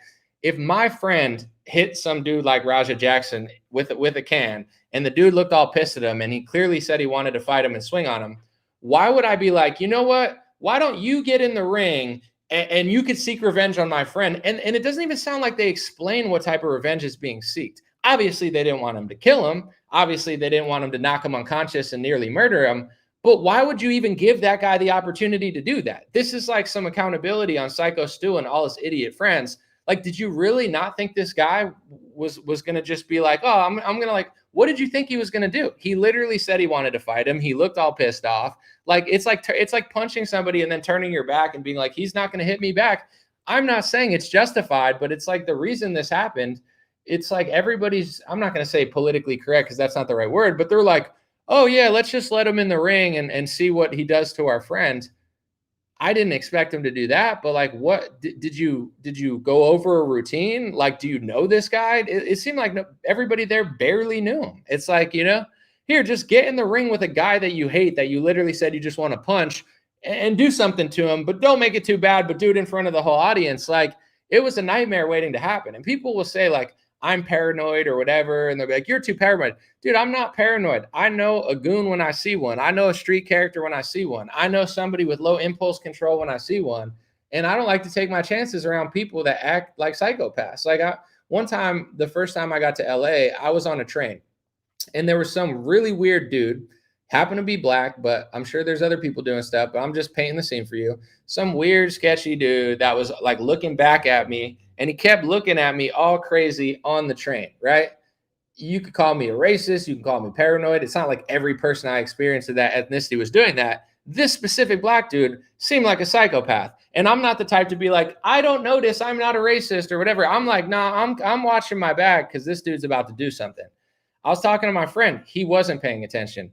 if my friend hit some dude like Raja Jackson with a can and the dude looked all pissed at him and he clearly said he wanted to fight him and swing on him, why would I be like, you know what? Why don't you get in the ring and you could seek revenge on my friend? And it doesn't even sound like they explain what type of revenge is being sought. Obviously, they didn't want him to kill him. Obviously, they didn't want him to knock him unconscious and nearly murder him. But why would you even give that guy the opportunity to do that? This is like some accountability on Psycho Stu and all his idiot friends. Like, did you really not think this guy was going to just be like, oh, I'm going to like, what did you think he was going to do? He literally said he wanted to fight him. He looked all pissed off. Like, it's like punching somebody and then turning your back and being like, he's not going to hit me back. I'm not saying it's justified, but it's like the reason this happened. It's like everybody's, I'm not going to say politically correct because that's not the right word, but they're like, oh yeah, let's just let him in the ring and see what he does to our friend. I didn't expect him to do that, but like, what did you go over a routine? Like, do you know this guy? It seemed like everybody there barely knew him. It's like, you know, here, just get in the ring with a guy that you hate, that you literally said you just want to punch, and do something to him, but don't make it too bad, but do it in front of the whole audience. Like, it was a nightmare waiting to happen. And people will say like, I'm paranoid or whatever. And they'll be like, you're too paranoid. Dude, I'm not paranoid. I know a goon when I see one. I know a street character when I see one. I know somebody with low impulse control when I see one. And I don't like to take my chances around people that act like psychopaths. Like one time, the first time I got to LA, I was on a train and there was some really weird dude. Happen to be black, but I'm sure there's other people doing stuff, but I'm just painting the scene for you. Some weird, sketchy dude that was like looking back at me, and he kept looking at me all crazy on the train, right? You could call me a racist. You can call me paranoid. It's not like every person I experienced of that ethnicity was doing that. This specific black dude seemed like a psychopath. And I'm not the type to be like, I don't notice, I'm not a racist or whatever. I'm like, nah, I'm watching my back because this dude's about to do something. I was talking to my friend. He wasn't paying attention.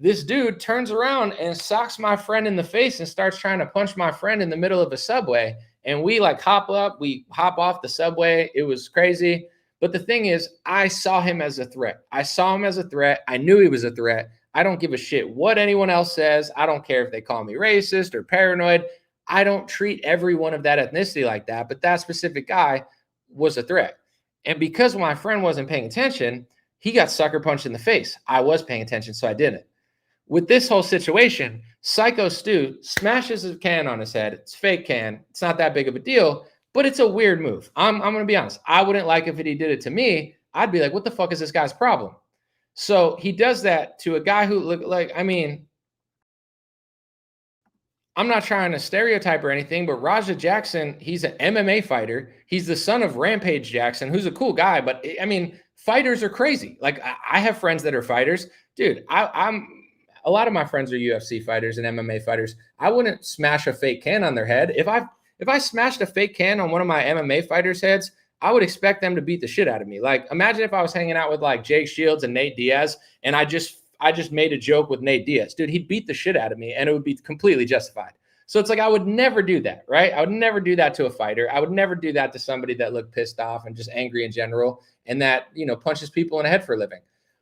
This dude turns around and socks my friend in the face and starts trying to punch my friend in the middle of a subway. And we like hop up, we hop off the subway. It was crazy. But the thing is, I saw him as a threat. I saw him as a threat. I knew he was a threat. I don't give a shit what anyone else says. I don't care if they call me racist or paranoid. I don't treat everyone of that ethnicity like that. But that specific guy was a threat. And because my friend wasn't paying attention, he got sucker punched in the face. I was paying attention, so I didn't. With this whole situation, Psycho Stu smashes a can on his head. It's a fake can. It's not that big of a deal, but it's a weird move. I'm going to be honest. I wouldn't like if he did it to me. I'd be like, what the fuck is this guy's problem? So he does that to a guy who looked like, I mean, I'm not trying to stereotype or anything, but Raja Jackson, he's an MMA fighter. He's the son of Rampage Jackson, who's a cool guy. But I mean, fighters are crazy. Like I have friends that are fighters. Dude, I'm a lot of my friends are UFC fighters and MMA fighters. I wouldn't smash a fake can on their head. If I smashed a fake can on one of my MMA fighters' heads, I would expect them to beat the shit out of me. Like, imagine if I was hanging out with like Jake Shields and Nate Diaz, and I just made a joke with Nate Diaz. Dude, he'd beat the shit out of me, and it would be completely justified. So it's like, I would never do that, right? I would never do that to a fighter. I would never do that to somebody that looked pissed off and just angry in general, and that, punches people in the head for a living.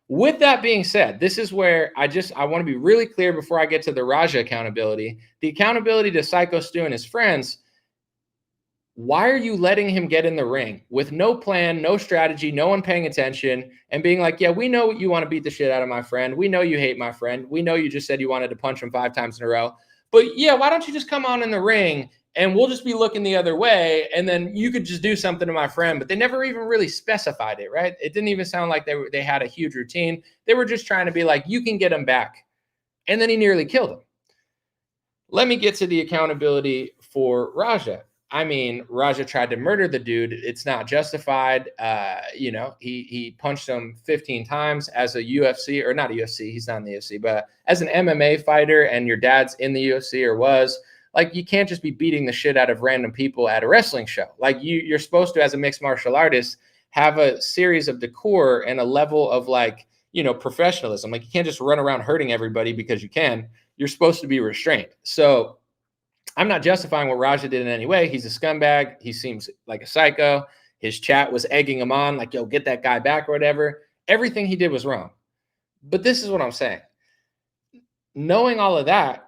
With that being said, this is where I want to be really clear before I get to the Raja accountability. The accountability to Psycho Stu and his friends. Why are you letting him get in the ring with no plan, no strategy, no one paying attention, and being like, yeah, we know you want to beat the shit out of my friend. We know you hate my friend. We know you just said you wanted to punch him 5 times in a row. But yeah, why don't you just come on in the ring and we'll just be looking the other way, and then you could just do something to my friend. But they never even really specified it, right? It didn't even sound like they had a huge routine. They were just trying to be like, you can get him back. And then he nearly killed him. Let me get to the accountability for Raja. I mean, Raja tried to murder the dude. It's not justified. He punched him 15 times as a UFC, or not a UFC. He's not in the UFC, but as an MMA fighter, and your dad's in the UFC or was. Like, you can't just be beating the shit out of random people at a wrestling show. Like, you're supposed to, as a mixed martial artist, have a series of decor and a level of professionalism. Like, you can't just run around hurting everybody because you can. You're supposed to be restrained. So I'm not justifying what Raja did in any way. He's a scumbag. He seems like a psycho. His chat was egging him on, like, yo, get that guy back or whatever. Everything he did was wrong. But this is what I'm saying. Knowing all of that,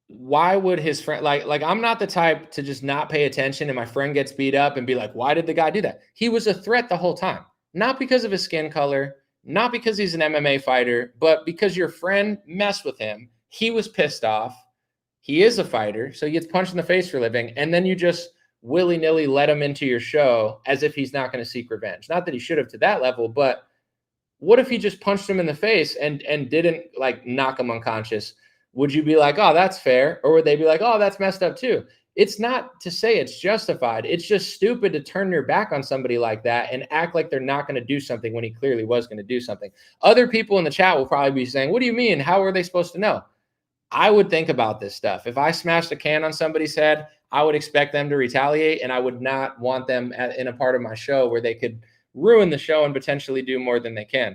why would his friend, like I'm not the type to just not pay attention and my friend gets beat up and be like, why did the guy do that? He was a threat the whole time. Not because of his skin color, not because he's an MMA fighter, but because your friend messed with him. He was pissed off. He is a fighter, so he gets punched in the face for a living, and then you just willy-nilly let him into your show as if he's not going to seek revenge. Not that he should have to that level, but what if he just punched him in the face and didn't like knock him unconscious? Would you be like, oh, that's fair? Or would they be like, oh, that's messed up too? It's not to say it's justified. It's just stupid to turn your back on somebody like that and act like they're not going to do something when he clearly was going to do something. Other people in the chat will probably be saying, what do you mean? How are they supposed to know? I would think about this stuff. If I smashed a can on somebody's head, I would expect them to retaliate, and I would not want them in a part of my show where they could ruin the show and potentially do more than they can.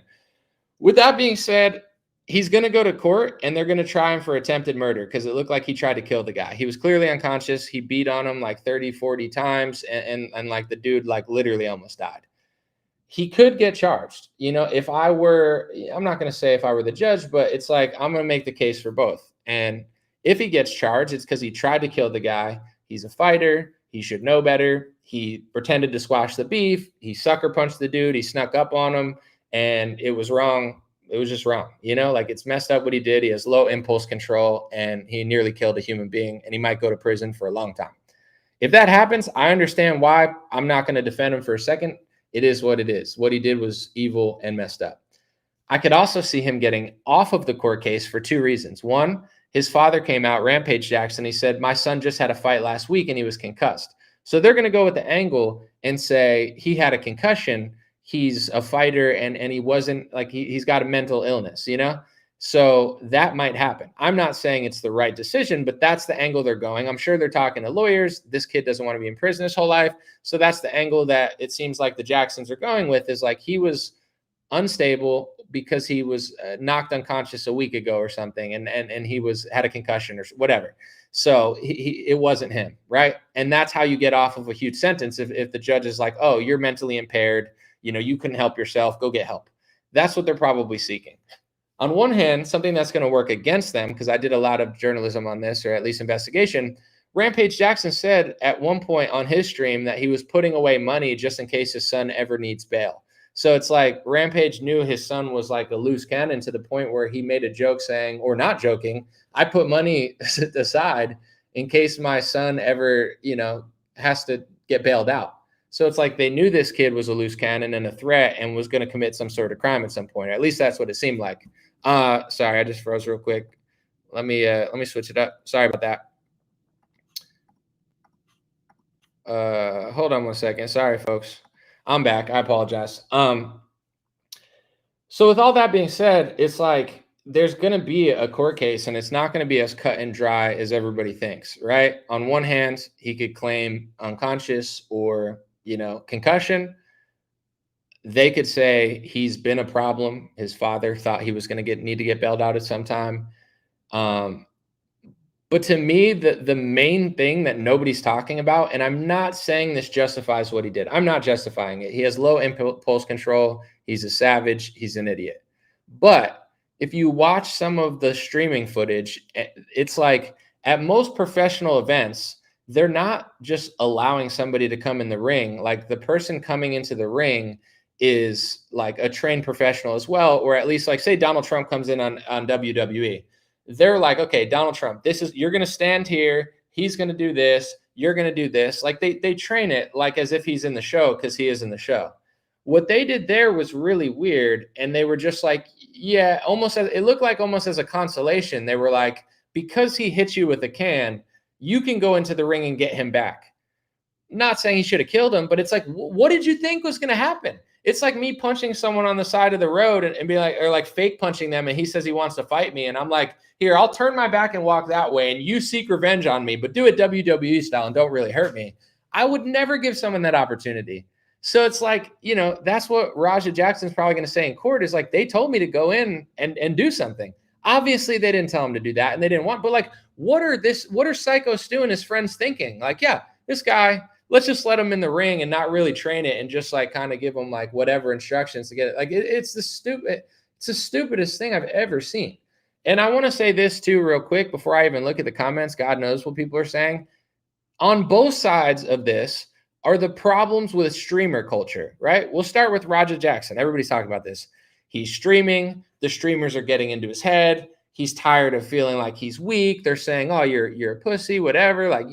With that being said, he's going to go to court, and they're going to try him for attempted murder because it looked like he tried to kill the guy. He was clearly unconscious. He beat on him like 30, 40 times, and like the dude like literally almost died. He could get charged. If I were, I'm not going to say if I were the judge, but it's like I'm going to make the case for both. And if he gets charged, it's because he tried to kill the guy. He's a fighter. He should know better. He pretended to squash the beef. He sucker punched the dude. He snuck up on him, and it was wrong. It was just wrong. Like, it's messed up what he did. He has low impulse control, and he nearly killed a human being, and he might go to prison for a long time. If that happens, I understand why. I'm not going to defend him for a second. It is what it is. What he did was evil and messed up. I could also see him getting off of the court case for two reasons. One, his father came out, Rampage Jackson. He said, my son just had a fight last week and he was concussed. So they're going to go with the angle and say he had a concussion. He's a fighter and he wasn't like he's got a mental illness, you know? So that might happen. I'm not saying it's the right decision, but that's the angle they're going. I'm sure they're talking to lawyers. This kid doesn't want to be in prison his whole life. So that's the angle that it seems like the Jacksons are going with, is like he was unstable because he was knocked unconscious a week ago or something, and he had a concussion or whatever. So it wasn't him, right? And that's how you get off of a huge sentence if the judge is like, oh, you're mentally impaired, you couldn't help yourself, go get help. That's what they're probably seeking. On one hand, something that's going to work against them, because I did a lot of journalism on this, or at least investigation, Rampage Jackson said at one point on his stream that he was putting away money just in case his son ever needs bail. So it's like Rampage knew his son was like a loose cannon, to the point where he made a joke saying, or not joking, I put money aside in case my son ever, has to get bailed out. So it's like they knew this kid was a loose cannon and a threat and was going to commit some sort of crime at some point. Or at least that's what it seemed like. Sorry, I just froze real quick. Let me switch it up. Sorry about that. Hold on one second. Sorry, folks. I'm back. I apologize. So with all that being said, it's like there's going to be a court case, and it's not going to be as cut and dry as everybody thinks, right? On one hand, he could claim unconscious or, concussion. They could say he's been a problem. His father thought he was going to need to get bailed out at some time. But to me, the main thing that nobody's talking about, and I'm not saying this justifies what he did. I'm not justifying it. He has low impulse control. He's a savage. He's an idiot. But if you watch some of the streaming footage, it's like at most professional events, they're not just allowing somebody to come in the ring. Like the person coming into the ring is like a trained professional as well, or at least like say Donald Trump comes in on WWE. They're like, okay, Donald Trump, you're going to stand here. He's going to do this. You're going to do this. Like they train it like as if he's in the show, because he is in the show. What they did there was really weird. And they were just like, yeah, it looked like almost as a consolation. They were like, because he hit you with a can, you can go into the ring and get him back. Not saying he should have killed him, but it's like, what did you think was going to happen? It's like me punching someone on the side of the road and be like, or like fake punching them. And he says he wants to fight me. And I'm like, here, I'll turn my back and walk that way. And you seek revenge on me, but do it WWE style and don't really hurt me. I would never give someone that opportunity. So it's like, that's what Raja Jackson's probably going to say in court, is like, they told me to go in and do something. Obviously they didn't tell him to do that and they didn't want, but like, what are Psycho Stu and his friends thinking? Like, yeah, this guy, let's just let him in the ring and not really train it and just like kind of give him like whatever instructions to get it. Like it's the stupidest thing I've ever seen. And I want to say this too, real quick, before I even look at the comments. God knows what people are saying. On both sides of this are the problems with streamer culture, right? We'll start with Raja Jackson. Everybody's talking about this. He's streaming. The streamers are getting into his head. He's tired of feeling like he's weak. They're saying, oh, you're a pussy, whatever. Like,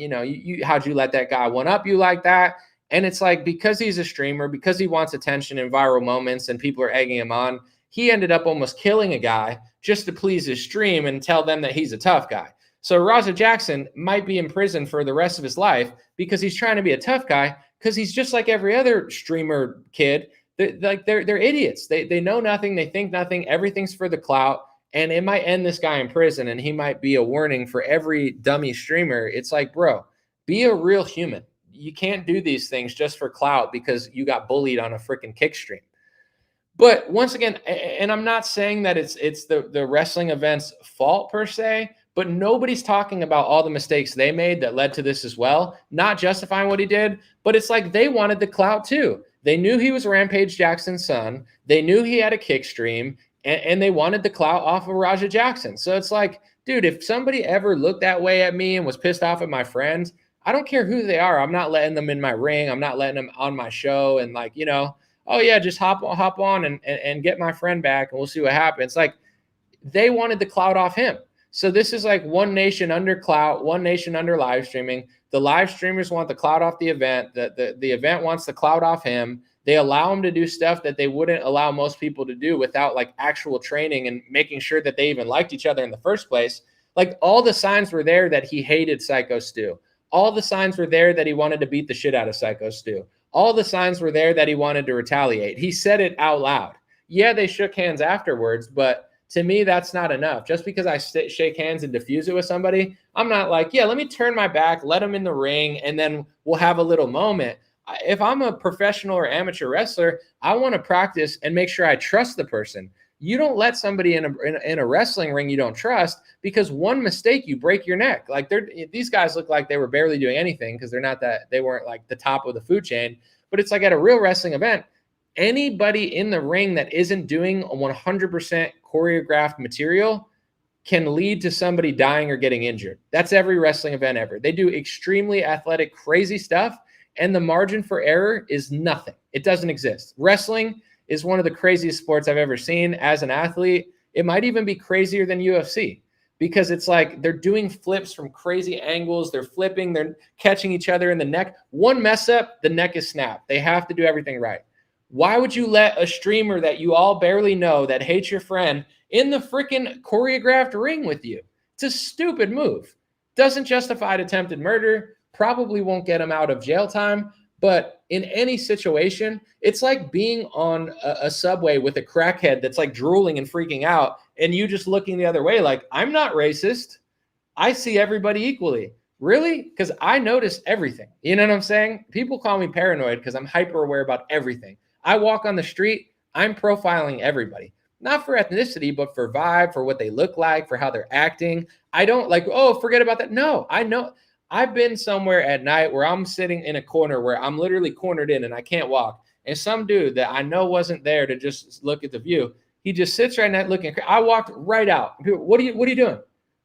how'd you let that guy one up you like that? And it's like, because he's a streamer, because he wants attention and viral moments and people are egging him on, he ended up almost killing a guy just to please his stream and tell them that he's a tough guy. So Raja Jackson might be in prison for the rest of his life because he's trying to be a tough guy, because he's just like every other streamer kid. They're idiots. They know nothing. They think nothing. Everything's for the clout. And it might end this guy in prison, and he might be a warning for every dummy streamer. It's like, bro, be a real human. You can't do these things just for clout because you got bullied on a freaking kick stream. But once again, and I'm not saying that it's the wrestling event's fault per se, but nobody's talking about all the mistakes they made that led to this as well. Not justifying what he did, but it's like they wanted the clout too. They knew he was Rampage Jackson's son. They knew he had a kick stream. And they wanted the clout off of Raja Jackson. So it's like, dude, if somebody ever looked that way at me and was pissed off at my friends, I don't care who they are. I'm not letting them in my ring. I'm not letting them on my show. And like, oh yeah, just hop on and get my friend back and we'll see what happens. Like, they wanted the clout off him. So this is like one nation under clout, one nation under live streaming. The live streamers want the clout off the event. The event wants the clout off him. They allow them to do stuff that they wouldn't allow most people to do without like actual training and making sure that they even liked each other in the first place. Like all the signs were there that he hated Psycho Stu. All the signs were there that he wanted to beat the shit out of Psycho Stu. All the signs were there that he wanted to retaliate. He said it out loud. Yeah, they shook hands afterwards, but to me, that's not enough. Just because I shake hands and diffuse it with somebody, I'm not like, yeah, let me turn my back, let him in the ring, and then we'll have a little moment. If I'm a professional or amateur wrestler, I want to practice and make sure I trust the person. You don't let somebody in a wrestling ring you don't trust, because one mistake, you break your neck. Like these guys look like they were barely doing anything because they weren't like the top of the food chain. But it's like at a real wrestling event, anybody in the ring that isn't doing 100% choreographed material can lead to somebody dying or getting injured. That's every wrestling event ever. They do extremely athletic, crazy stuff, and the margin for error is nothing. It doesn't exist. Wrestling is one of the craziest sports I've ever seen as an athlete. It might even be crazier than UFC, because it's like they're doing flips from crazy angles. They're flipping, they're catching each other in the neck. One mess up, the neck is snapped. They have to do everything right. Why would you let a streamer that you all barely know, that hates your friend, in the freaking choreographed ring with you? It's a stupid move. Doesn't justify attempted murder, probably won't get him out of jail time, but in any situation, it's like being on a subway with a crackhead that's like drooling and freaking out, and you just looking the other way like, I'm not racist. I see everybody equally. Really? Because I notice everything. You know what I'm saying? People call me paranoid because I'm hyper aware about everything. I walk on the street, I'm profiling everybody. Not for ethnicity, but for vibe, for what they look like, for how they're acting. I don't like, oh, forget about that. No, I know. I've been somewhere at night where I'm sitting in a corner where I'm literally cornered in and I can't walk. And some dude that I know wasn't there to just look at the view, he just sits right now looking. I walked right out. People, what are you doing?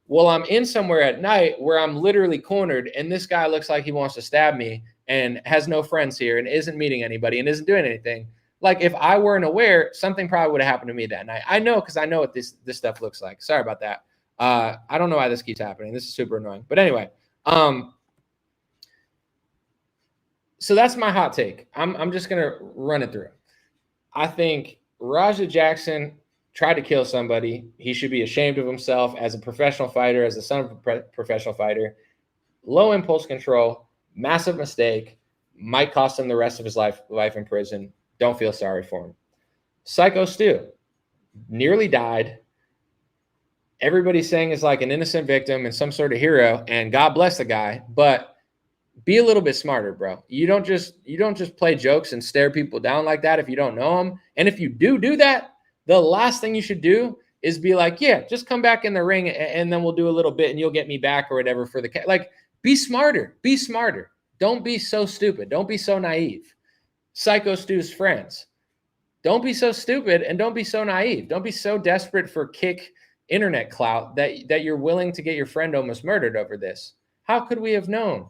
Well, I'm in somewhere at night where I'm literally cornered, and this guy looks like he wants to stab me and has no friends here and isn't meeting anybody and isn't doing anything. Like if I weren't aware, something probably would have happened to me that night. I know, because I know what this stuff looks like. Sorry about that. I don't know why this keeps happening. This is super annoying. But anyway, so that's my hot take. I'm just gonna run it through. I think Raja Jackson tried to kill somebody. He should be ashamed of himself as a professional fighter, as the son of a professional fighter. Low impulse control, massive mistake, might cost him the rest of his life in prison. Don't feel sorry for him. Psycho Stu nearly died. Everybody's saying is like an innocent victim and some sort of hero, and God bless the guy, but be a little bit smarter, bro. You don't just play jokes and stare people down like that if you don't know them. And if you do that, the last thing you should do is be like, yeah, just come back in the ring and then we'll do a little bit and you'll get me back or whatever for the like. Be smarter. Be smarter. Don't be so stupid. Don't be so naive. Psycho Stu's friends, don't be so stupid and don't be so naive. Don't be so desperate for kick internet clout that you're willing to get your friend almost murdered over this. How could we have known?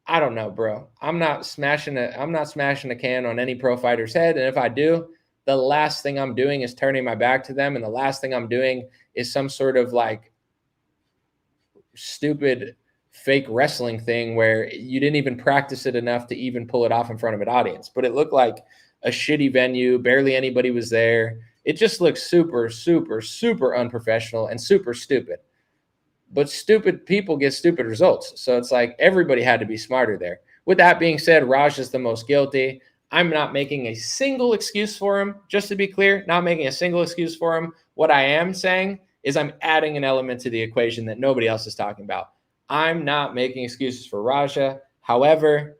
I don't know, bro. I'm not smashing a can on any pro fighter's head. And if I do, the last thing I'm doing is turning my back to them. And the last thing I'm doing is some sort of like stupid fake wrestling thing where you didn't even practice it enough to even pull it off in front of an audience. But it looked like a shitty venue. Barely anybody was there. It just looks super, super, super unprofessional and super stupid. But stupid people get stupid results. So it's like everybody had to be smarter there. With that being said, Raj is the most guilty. I'm not making a single excuse for him. Just to be clear, not making a single excuse for him. What I am saying is I'm adding an element to the equation that nobody else is talking about. I'm not making excuses for Raja. However,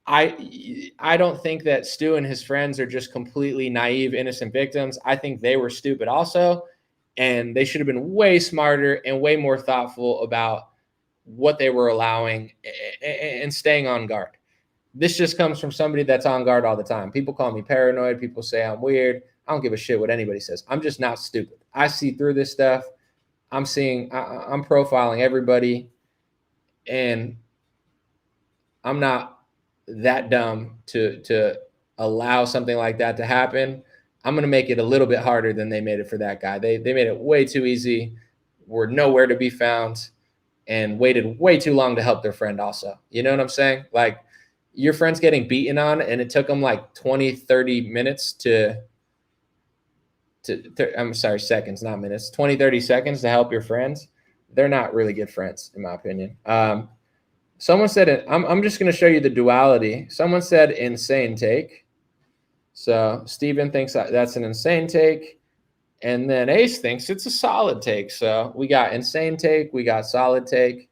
I don't think that Stu and his friends are just completely naive, innocent victims. I think they were stupid also, and they should have been way smarter and way more thoughtful about what they were allowing and staying on guard. This just comes from somebody that's on guard all the time. People call me paranoid. People say I'm weird. I don't give a shit what anybody says. I'm just not stupid. I see through this stuff. I'm profiling everybody, and I'm not that dumb to allow something like that to happen. I'm going to make it a little bit harder than they made it for that guy. They made it way too easy, were nowhere to be found, and waited way too long to help their friend also. You know what I'm saying? Like, your friend's getting beaten on and it took them like 20, 30 minutes I'm sorry, seconds, not minutes, 20, 30 seconds to help your friends, they're not really good friends, in my opinion. Someone said, I'm just going to show you the duality. Someone said insane take. So Steven thinks that's an insane take. And then Ace thinks it's a solid take. So we got insane take. We got solid take.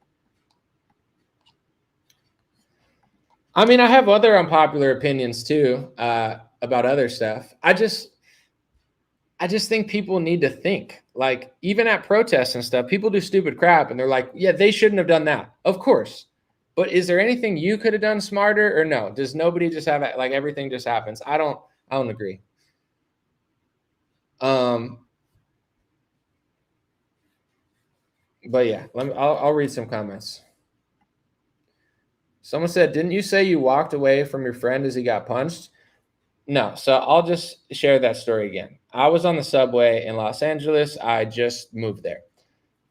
I mean, I have other unpopular opinions too about other stuff. I just think people need to think. Like, even at protests and stuff, people do stupid crap and they're like, yeah, they shouldn't have done that. Of course. But is there anything you could have done smarter, or no? Does nobody just have it, like everything just happens? I don't agree. But yeah, I'll read some comments. Someone said, didn't you say you walked away from your friend as he got punched? No. So I'll just share that story again. I was on the subway in Los Angeles. I just moved there.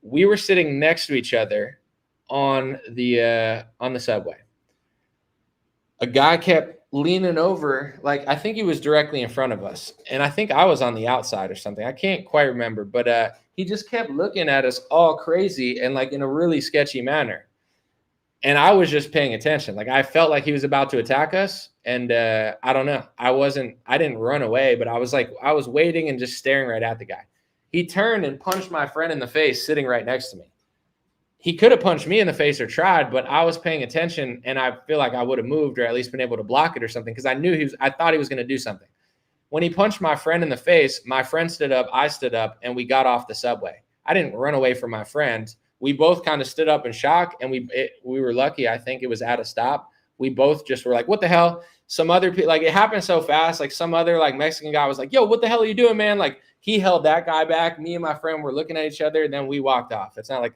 We were sitting next to each other on the subway. A guy kept leaning over, like I think he was directly in front of us, and I think I was on the outside or something. I can't quite remember, but he just kept looking at us all crazy and like in a really sketchy manner. And I was just paying attention. Like, I felt like he was about to attack us, and I don't know. I didn't run away, but I was waiting and just staring right at the guy. He turned and punched my friend in the face sitting right next to me. He could have punched me in the face or tried, but I was paying attention, and I feel like I would have moved or at least been able to block it or something, because I thought he was going to do something. When he punched my friend in the face, my friend stood up, I stood up, and we got off the subway. I didn't run away from my friend. We both kind of stood up in shock, and we were lucky. I think it was at a stop. We both just were like, what the hell? Some other people, like, it happened so fast. Like, some other like Mexican guy was like, yo, what the hell are you doing, man? Like, he held that guy back. Me and my friend were looking at each other, and then we walked off. It's not like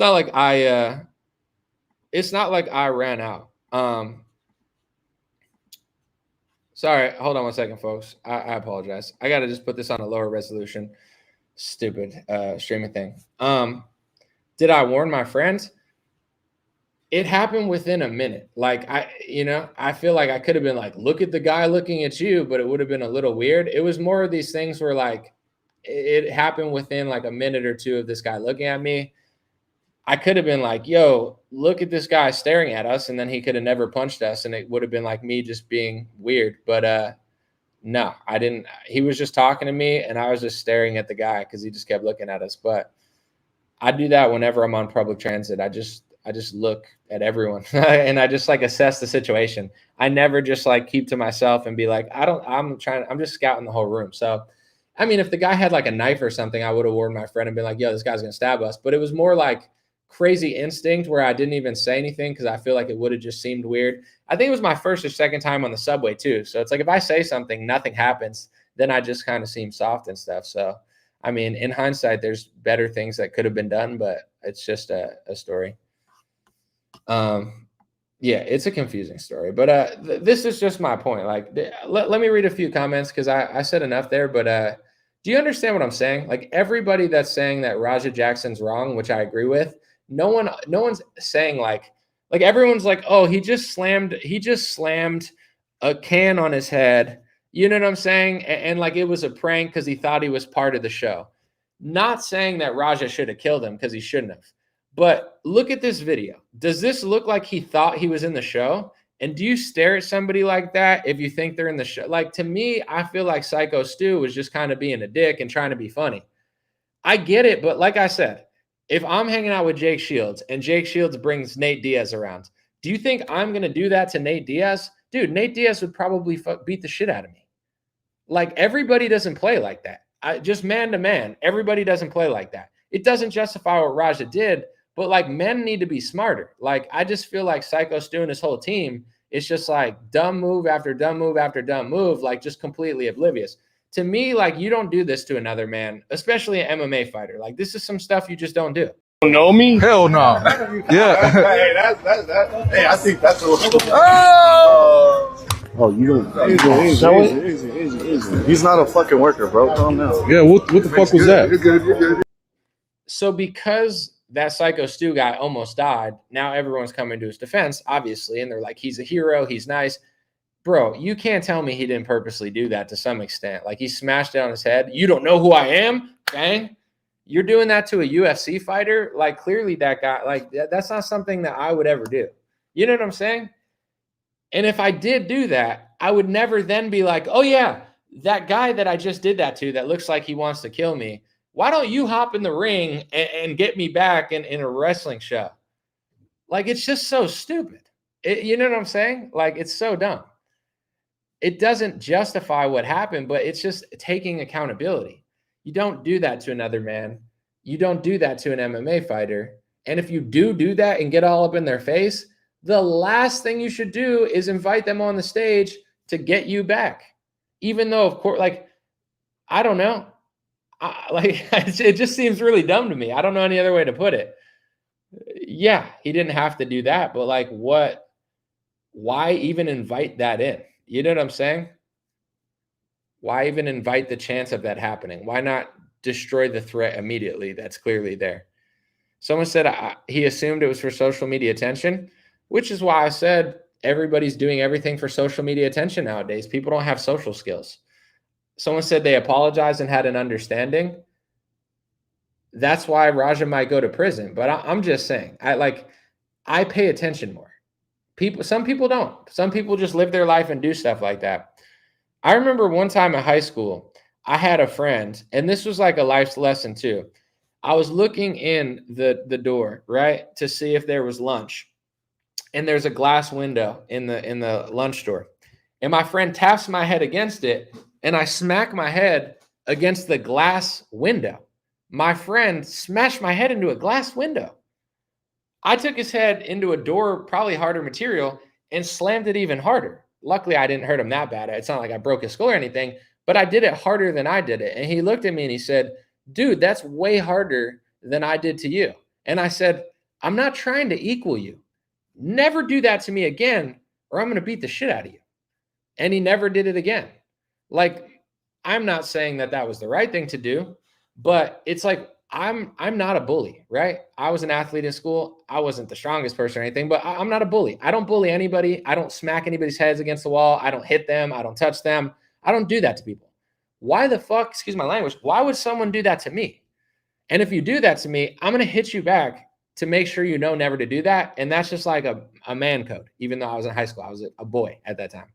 I ran out. Sorry, hold on one second, folks. I apologize. I got to just put this on a lower resolution. Stupid streaming thing. Did I warn my friends? It happened within a minute. Like, I feel like I could have been like, look at the guy looking at you, but it would have been a little weird. It was more of these things where like it happened within like a minute or two of this guy looking at me. I could have been like, yo, look at this guy staring at us. And then he could have never punched us. And it would have been like me just being weird. But no, I didn't. He was just talking to me, and I was just staring at the guy because he just kept looking at us. But I do that whenever I'm on public transit. I just look at everyone and I just like assess the situation. I never just like keep to myself and be like, I'm just scouting the whole room. So, I mean, if the guy had like a knife or something, I would have warned my friend and been like, yo, this guy's going to stab us. But it was more like crazy instinct where I didn't even say anything because I feel like it would have just seemed weird. I think it was my first or second time on the subway too. So it's like, if I say something, nothing happens, then I just kind of seem soft and stuff. So, I mean, in hindsight, there's better things that could have been done, but it's just a story. Yeah, it's a confusing story, but this is just my point. Like, let me read a few comments because I said enough there, but do you understand what I'm saying? Like, everybody that's saying that Raja Jackson's wrong, which I agree with, no one's saying like everyone's like, oh, he just slammed a can on his head. You know what I'm saying? And like, it was a prank because he thought he was part of the show. Not saying that Raja should have killed him because he shouldn't have. But look at this video. Does this look like he thought he was in the show? And do you stare at somebody like that if you think they're in the show? Like, to me, I feel like Psycho Stu was just kind of being a dick and trying to be funny. I get it, but like I said, if I'm hanging out with Jake Shields and Jake Shields brings Nate Diaz around, do you think I'm going to do that to Nate Diaz? Dude, Nate Diaz would probably beat the shit out of me. Like, everybody doesn't play like that. Just man to man, everybody doesn't play like that. It doesn't justify what Raja did, but like, men need to be smarter. Like, I just feel like Psycho Stu and his whole team is just like dumb move after dumb move after dumb move, like just completely oblivious. To me, like, you don't do this to another man, especially an MMA fighter. Like, this is some stuff you just don't do. You know me? Hell no. Yeah. Hey, that's hey, I think that's a Oh, you don't. Easy. He's not a fucking worker, bro. Calm down. Yeah, what the fuck was that? You're good. So because that Psycho Stu guy almost died. Now everyone's coming to his defense, obviously, and they're like, he's a hero, he's nice. Bro, you can't tell me he didn't purposely do that to some extent. Like, he smashed it on his head. You don't know who I am? Bang. You're doing that to a UFC fighter? Like, clearly that guy, like, that's not something that I would ever do. You know what I'm saying? And if I did do that, I would never then be like, oh, yeah, that guy that I just did that to that looks like he wants to kill me, why don't you hop in the ring and get me back in a wrestling show? Like, it's just so stupid. You know what I'm saying? Like, it's so dumb. It doesn't justify what happened, but it's just taking accountability. You don't do that to another man. You don't do that to an MMA fighter. And if you do that and get all up in their face, the last thing you should do is invite them on the stage to get you back. Even though, of course, like, I don't know. It just seems really dumb to me. I don't know any other way to put it. Yeah, he didn't have to do that, but like, what? Why even invite that in? You know what I'm saying? Why even invite the chance of that happening? Why not destroy the threat immediately? That's clearly there. Someone said he assumed it was for social media attention, which is why I said everybody's doing everything for social media attention nowadays. People don't have social skills. Someone said they apologized and had an understanding. That's why Raja might go to prison. But I'm just saying, I pay attention more. Some people don't. Some people just live their life and do stuff like that. I remember one time in high school, I had a friend, and this was like a life lesson too. I was looking in the door, right, to see if there was lunch. And there's a glass window in the lunch door. And my friend taps my head against it, and I smack my head against the glass window. My friend smashed my head into a glass window. I took his head into a door, probably harder material, and slammed it even harder. Luckily, I didn't hurt him that bad. It's not like I broke his skull or anything, but I did it harder than I did it. And he looked at me and he said, dude, that's way harder than I did to you. And I said, I'm not trying to equal you. Never do that to me again, or I'm going to beat the shit out of you. And he never did it again. Like, I'm not saying that was the right thing to do, but it's like, I'm not a bully, right? I was an athlete in school. I wasn't the strongest person or anything, but I'm not a bully. I don't bully anybody. I don't smack anybody's heads against the wall. I don't hit them. I don't touch them. I don't do that to people. Why the fuck, excuse my language, why would someone do that to me? And if you do that to me, I'm going to hit you back to make sure you know never to do that. And that's just like a man code. Even though I was in high school, I was a boy at that time.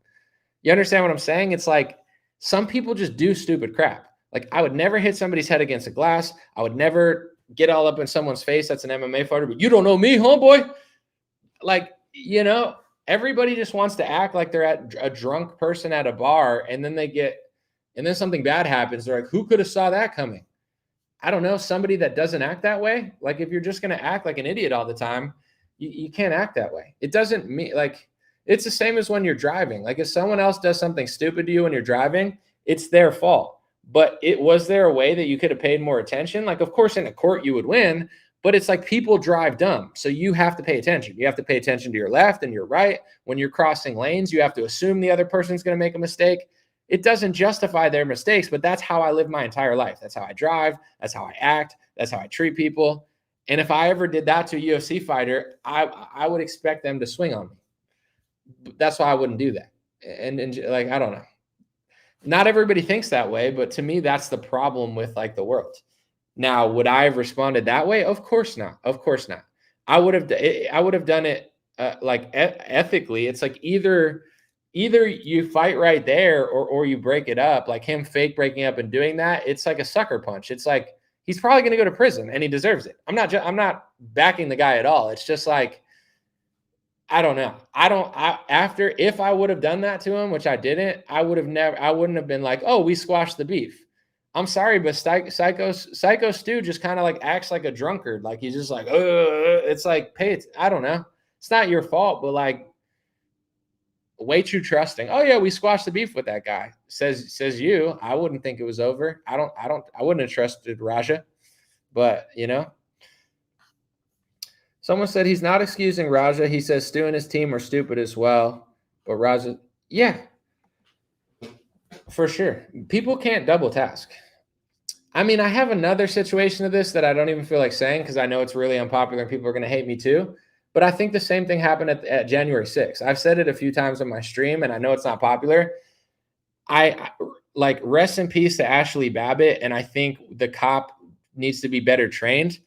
You understand what I'm saying? It's like some people just do stupid crap. Like, I would never hit somebody's head against a glass. I would never get all up in someone's face. That's an MMA fighter, but you don't know me, homeboy. Like, you know, everybody just wants to act like they're at a drunk person at a bar, and then something bad happens. They're like, who could have saw that coming? I don't know. Somebody that doesn't act that way. Like, if you're just going to act like an idiot all the time, you can't act that way. It doesn't mean, like, it's the same as when you're driving. Like, if someone else does something stupid to you when you're driving, it's their fault. But was there a way that you could have paid more attention? Like, of course, in a court you would win, but it's like people drive dumb. So you have to pay attention. You have to pay attention to your left and your right. When you're crossing lanes, you have to assume the other person's going to make a mistake. It doesn't justify their mistakes, but that's how I live my entire life. That's how I drive. That's how I act. That's how I treat people. And if I ever did that to a UFC fighter, I would expect them to swing on me. That's why I wouldn't do that. And like, I don't know. Not everybody thinks that way, but to me, that's the problem with like the world. Now, would I have responded that way? Of course not. Of course not. I would have done it ethically. It's like either you fight right there or you break it up. Like him fake breaking up and doing that, it's like a sucker punch. It's like he's probably going to go to prison and he deserves it. I'm not backing the guy at all. It's just like, I don't know. If I would have done that to him, which I didn't, I wouldn't have been like, oh, we squashed the beef. I'm sorry, but Psycho Stu just kind of like acts like a drunkard. Like he's just like, it's like, I don't know. It's not your fault, but like way too trusting. Oh yeah, we squashed the beef with that guy. Says you. I wouldn't think it was over. I wouldn't have trusted Raja, but you know. Someone said he's not excusing Raja. He says Stu and his team are stupid as well. But Raja, yeah, for sure. People can't double task. I mean, I have another situation of this that I don't even feel like saying because I know it's really unpopular and people are going to hate me too. But I think the same thing happened at January 6th. I've said it a few times on my stream, and I know it's not popular. I like rest in peace to Ashley Babbitt, and I think the cop needs to be better trained.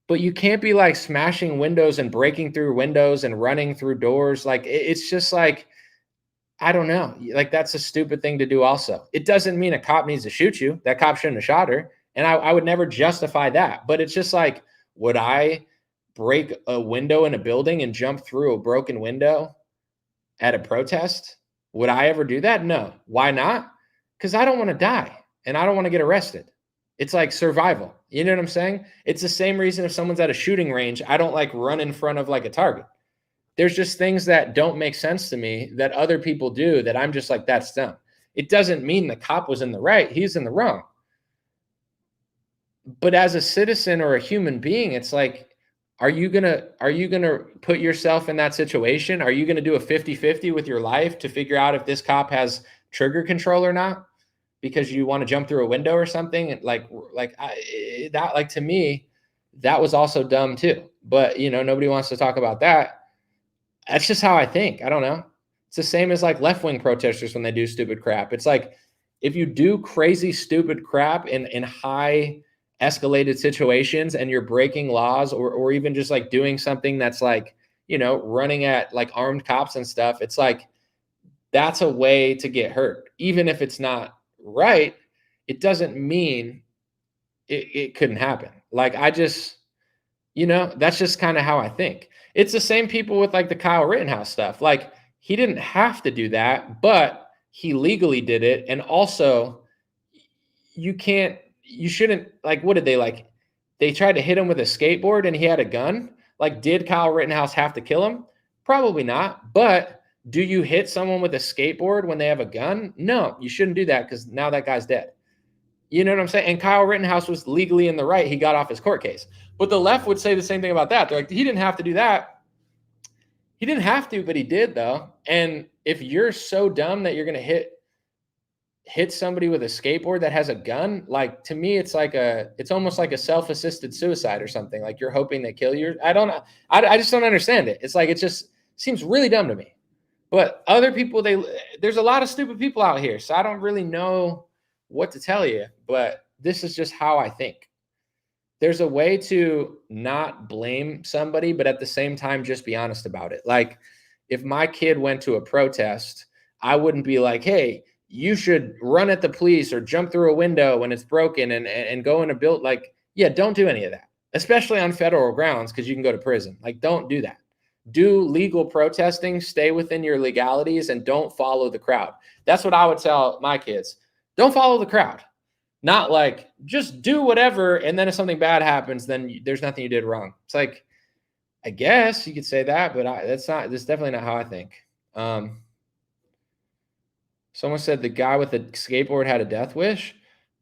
But you can't be like smashing windows and breaking through windows and running through doors. Like it's just like, I don't know. Like that's a stupid thing to do also. It doesn't mean a cop needs to shoot you. That cop shouldn't have shot her. And I would never justify that. But it's just like, would I break a window in a building and jump through a broken window at a protest? Would I ever do that? No. Why not? Because I don't want to die and I don't want to get arrested. It's like survival. You know what I'm saying? It's the same reason if someone's at a shooting range, I don't like run in front of like a target. There's just things that don't make sense to me that other people do that I'm just like, that's dumb. It doesn't mean the cop was in the right. He's in the wrong. But as a citizen or a human being, it's like, are you gonna put yourself in that situation? Are you gonna do a 50-50 with your life to figure out if this cop has trigger control or not? Because you want to jump through a window or something? Like to me, that was also dumb too. But nobody wants to talk about that. That's just how I think. I don't know. It's the same as like left-wing protesters when they do stupid crap. It's like if you do crazy, stupid crap in high escalated situations and you're breaking laws or even just like doing something that's like, running at like armed cops and stuff, it's like that's a way to get hurt. Even if it's not right, it doesn't mean it couldn't happen. Like I just, that's just kind of how I think. It's the same people with like the Kyle Rittenhouse stuff. Like he didn't have to do that, but he legally did it. And also you shouldn't like, what did they like? They tried to hit him with a skateboard and he had a gun. Like, did Kyle Rittenhouse have to kill him? Probably not. But do you hit someone with a skateboard when they have a gun? No, you shouldn't do that because now that guy's dead. You know what I'm saying? And Kyle Rittenhouse was legally in the right. He got off his court case. But the left would say the same thing about that. They're like, he didn't have to do that. He didn't have to, but he did though. And if you're so dumb that you're going to hit somebody with a skateboard that has a gun, like to me, it's almost like a self-assisted suicide or something. Like you're hoping they kill you. I don't know. I just don't understand it. It's like, it just seems really dumb to me. But other people, there's a lot of stupid people out here. So I don't really know what to tell you, but this is just how I think. There's a way to not blame somebody, but at the same time, just be honest about it. Like if my kid went to a protest, I wouldn't be like, hey, you should run at the police or jump through a window when it's broken and go in a build. Like, yeah, don't do any of that, especially on federal grounds, because you can go to prison. Like, don't do that. Do legal protesting, stay within your legalities, and don't follow the crowd. That's what I would tell my kids. Don't follow the crowd. Not like just do whatever, and then if something bad happens, then there's nothing you did wrong. It's like, I guess you could say that, but that's definitely not how I think. Someone said the guy with the skateboard had a death wish,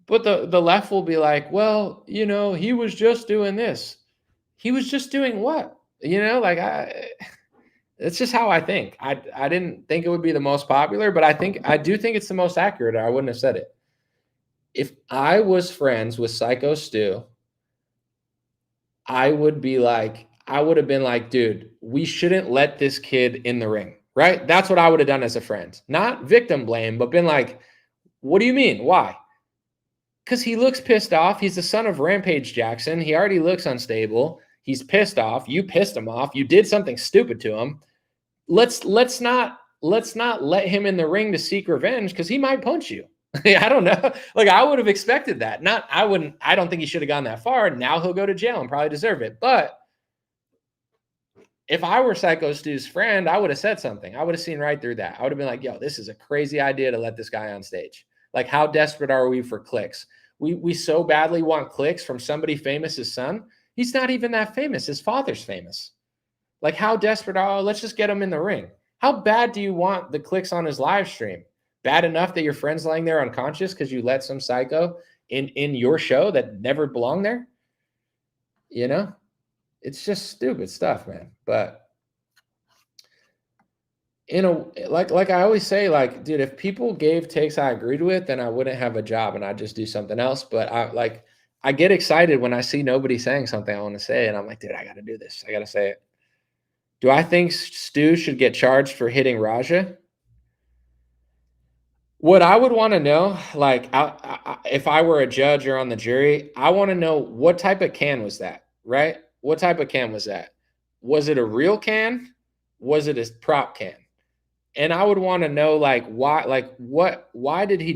but the left will be like, well, he was just doing this. He was just doing what? It's just how I think. I didn't think it would be the most popular, but I do think it's the most accurate, or I wouldn't have said it. If I was friends with Psycho Stu, I would have been like, dude, we shouldn't let this kid in the ring, right? That's what I would have done as a friend. Not victim blame, but been like, what do you mean? Why? Because he looks pissed off. He's the son of Rampage Jackson. He already looks unstable. He's pissed off. You pissed him off. You did something stupid to him. Let's not let him in the ring to seek revenge because he might punch you. I don't know. Like I would have expected that. I don't think he should have gone that far. Now he'll go to jail and probably deserve it. But if I were Psycho Stu's friend, I would have said something. I would have seen right through that. I would have been like, yo, this is a crazy idea to let this guy on stage. Like, how desperate are we for clicks? We so badly want clicks from somebody famous's son. He's not even that famous. His father's famous. Like, how desperate let's just get him in the ring. How bad do you want the clicks on his live stream? Bad enough that your friend's laying there unconscious because you let some psycho in your show that never belonged there? It's just stupid stuff, man. But like I always say, like, dude, if people gave takes I agreed with, then I wouldn't have a job and I'd just do something else. But I get excited when I see nobody saying something I want to say, and I'm like, dude, I got to do this. I got to say it. Do I think Stu should get charged for hitting Raja? What I would want to know, like, if I were a judge or on the jury, I want to know what type of can was that, right? What type of can was that? Was it a real can? Was it a prop can? And I would want to know, like, why, like, why did he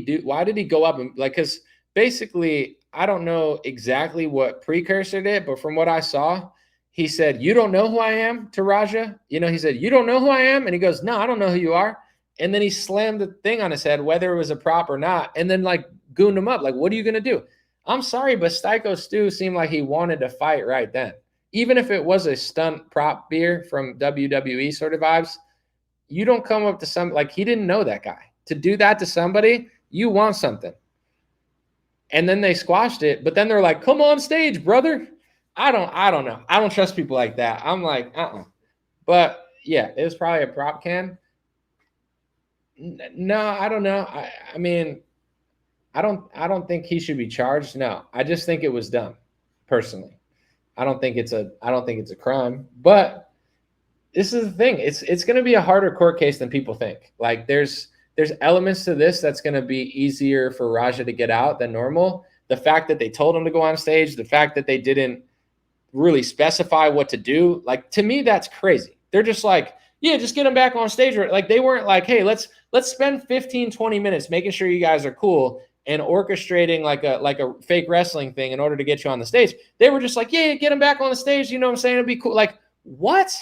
go up and, like, because basically, I don't know exactly what Precursor did, but from what I saw, he said, "You don't know who I am," to Raja. He said, "You don't know who I am?" And he goes, "No, I don't know who you are." And then he slammed the thing on his head, whether it was a prop or not, and then, like, gooned him up. Like, what are you going to do? I'm sorry, but Styko Stu seemed like he wanted to fight right then. Even if it was a stunt prop beer from WWE sort of vibes, you don't come up to like, he didn't know that guy. To do that to somebody, you want something. And then they squashed it, but then they're like, "Come on stage, brother." I don't know. I don't trust people like that. I'm like, But yeah, it was probably a prop can. No, I don't know. I mean, I don't think he should be charged. No, I just think it was dumb, personally. I don't think it's a crime. But this is the thing. It's going to be a harder court case than people think. Like, there's elements to this that's going to be easier for Raja to get out than normal. The fact that they told him to go on stage, the fact that they didn't really specify what to do, like, to me, that's crazy. They're just like, yeah, just get him back on stage. Like, they weren't like, "Hey, let's spend 15-20 minutes making sure you guys are cool and orchestrating like a fake wrestling thing in order to get you on the stage." They were just like, "Yeah, get him back on the stage. You know what I'm saying? It'd be cool." Like, what?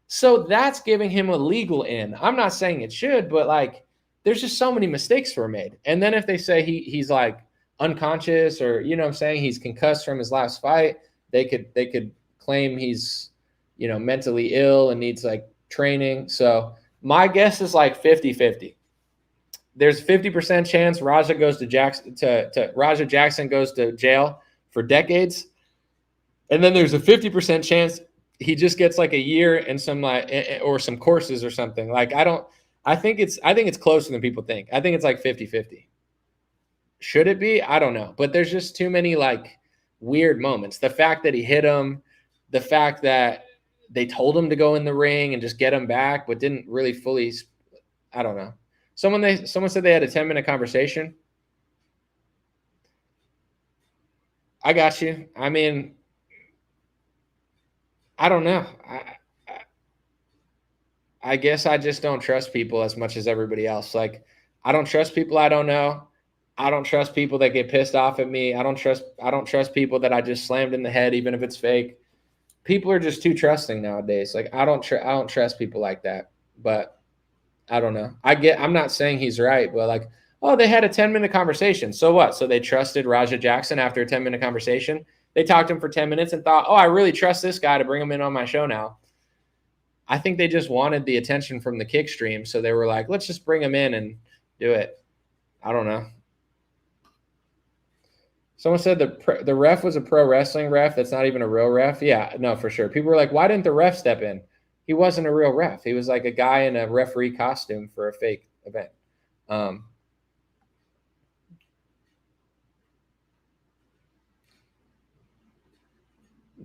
So that's giving him a legal in. I'm not saying it should, but, like, there's just so many mistakes were made. And then if they say he's like unconscious, or, you know what I'm saying, he's concussed from his last fight, they could claim he's, mentally ill and needs, like, training. So my guess is like 50-50. There's 50% chance Raja goes to Jackson Raja Jackson goes to jail for decades. And then there's a 50% chance he just gets like a year and some, like, or some courses or something. Like, I think it's closer than people think. I think it's like 50-50. Should it be? I don't know. But there's just too many, like, weird moments. The fact that he hit him, the fact that they told him to go in the ring and just get him back, but didn't really fully, I don't know. Someone said they had a 10-minute conversation. I got you. I mean, I don't know. I guess I just don't trust people as much as everybody else. Like, I don't trust people I don't know. I don't trust people that get pissed off at me. I don't trust people that I just slammed in the head, even if it's fake. People are just too trusting nowadays. Like, I don't trust people like that. But I don't know. I'm not saying he's right, but, like, oh, they had a 10-minute conversation. So what? So they trusted Raja Jackson after a 10-minute conversation. They talked to him for 10 minutes and thought, "Oh, I really trust this guy to bring him in on my show now." I think they just wanted the attention from the kick stream. So they were like, "Let's just bring him in and do it." I don't know. Someone said the ref was a pro wrestling ref. That's not even a real ref. Yeah, no, for sure. People were like, "Why didn't the ref step in?" He wasn't a real ref. He was like a guy in a referee costume for a fake event.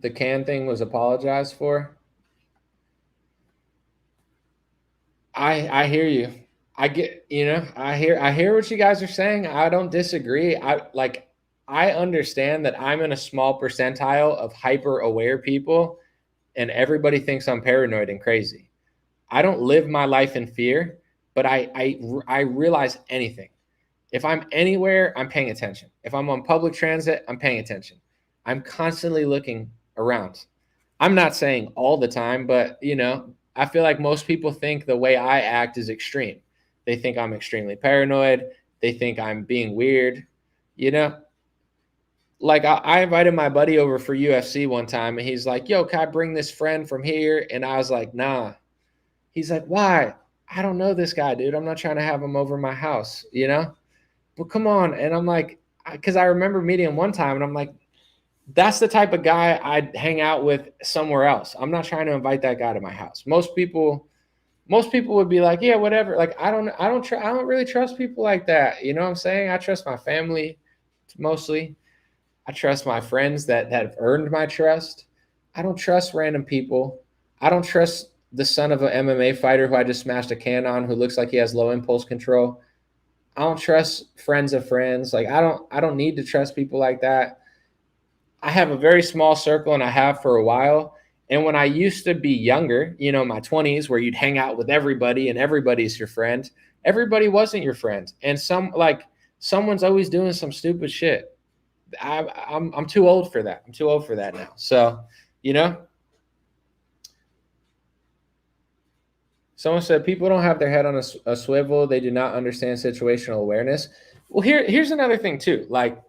The can thing was apologized for. I hear you. I get, I hear what you guys are saying. I don't disagree. I understand that I'm in a small percentile of hyper aware people, and everybody thinks I'm paranoid and crazy. I don't live my life in fear, but I realize anything. If I'm anywhere, I'm paying attention. If I'm on public transit, I'm paying attention. I'm constantly looking around. I'm not saying all the time, but, I feel like most people think the way I act is extreme. They think I'm extremely paranoid. They think I'm being weird, Like, I invited my buddy over for UFC one time, and he's like, "Yo, can I bring this friend from here?" And I was like, "Nah." He's like, "Why?" "I don't know this guy, dude. I'm not trying to have him over my house, Well, come on. And I'm like, because I remember meeting him one time, and I'm like, that's the type of guy I'd hang out with somewhere else. I'm not trying to invite that guy to my house. Most people most people would be like, yeah, whatever. Like, I don't really trust people like that. You know what I'm saying? I trust my family mostly. I trust my friends that have earned my trust. I don't trust random people. I don't trust the son of an MMA fighter who I just smashed a can on who looks like he has low impulse control. I don't trust friends of friends. Like, I don't need to trust people like that. I have a very small circle and I have for a while. And when I used to be younger, my 20s, where you'd hang out with everybody and everybody's your friend, everybody wasn't your friend. And someone's always doing some stupid shit. I'm too old for that. I'm too old for that now. So, someone said people don't have their head on a swivel. They do not understand situational awareness. Well, here's another thing too. Like,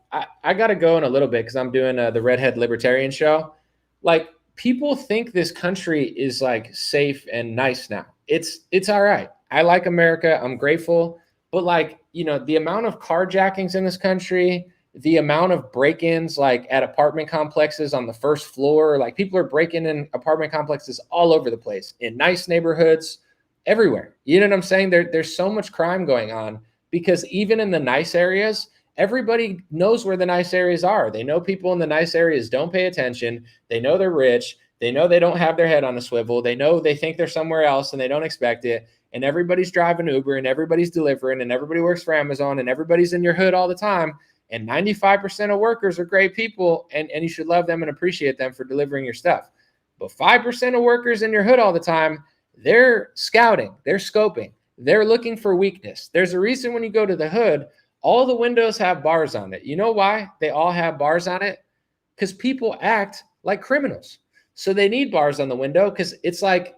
I got to go in a little bit because I'm doing the Redhead Libertarian show. Like, people think this country is like safe and nice now. It's all right. I like America. I'm grateful. But like, the amount of carjackings in this country, the amount of break-ins like at apartment complexes on the first floor, like people are breaking in apartment complexes all over the place in nice neighborhoods, everywhere. You know what I'm saying? There's so much crime going on because even in the nice areas, everybody knows where the nice areas are. They know people in the nice areas don't pay attention. They know they're rich. They know they don't have their head on a swivel. They know they think they're somewhere else and they don't expect it. And everybody's driving Uber and everybody's delivering and everybody works for Amazon and everybody's in your hood all the time. And 95% of workers are great people and you should love them and appreciate them for delivering your stuff. But 5% of workers in your hood all the time, they're scouting, they're scoping, they're looking for weakness. There's a reason when you go to the hood, all the windows have bars on it. You know why they all have bars on it? Because people act like criminals. So they need bars on the window because it's like,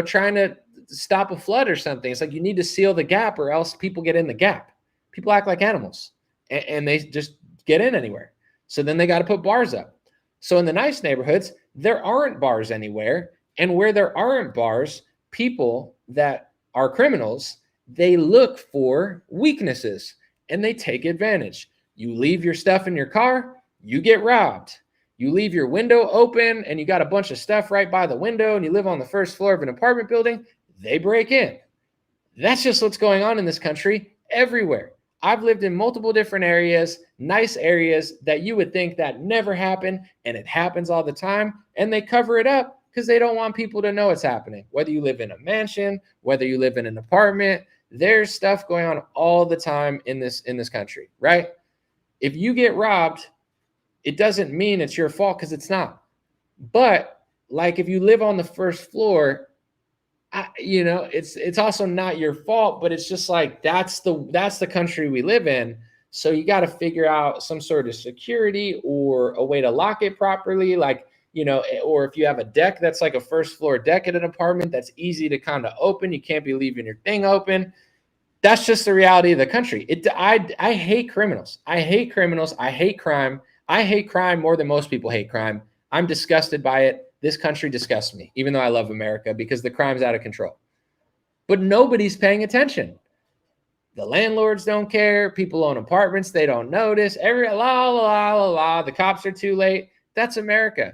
trying to stop a flood or something. It's like you need to seal the gap or else people get in the gap. People act like animals and they just get in anywhere. So then they got to put bars up. So in the nice neighborhoods, there aren't bars anywhere. And where there aren't bars, people that are criminals, they look for weaknesses and they take advantage. You leave your stuff in your car, you get robbed. You leave your window open and you got a bunch of stuff right by the window and you live on the first floor of an apartment building, they break in. That's just what's going on in this country everywhere. I've lived in multiple different areas, nice areas that you would think that never happened, and it happens all the time, and they cover it up because they don't want people to know it's happening. Whether you live in a mansion, whether you live in an apartment, there's stuff going on all the time in this country, right? If you get robbed, it doesn't mean it's your fault because it's not. But like if you live on the first floor, it's also not your fault, but it's just like that's the country we live in. So you got to figure out some sort of security or a way to lock it properly, like, or if you have a deck that's like a first floor deck at an apartment that's easy to kind of open, you can't be leaving your thing open. That's just the reality of the country. I hate criminals. I hate criminals. I hate crime. I hate crime more than most people hate crime. I'm disgusted by it. This country disgusts me, even though I love America, because the crime's out of control. But nobody's paying attention. The landlords don't care. People own apartments. They don't notice. The cops are too late. That's America.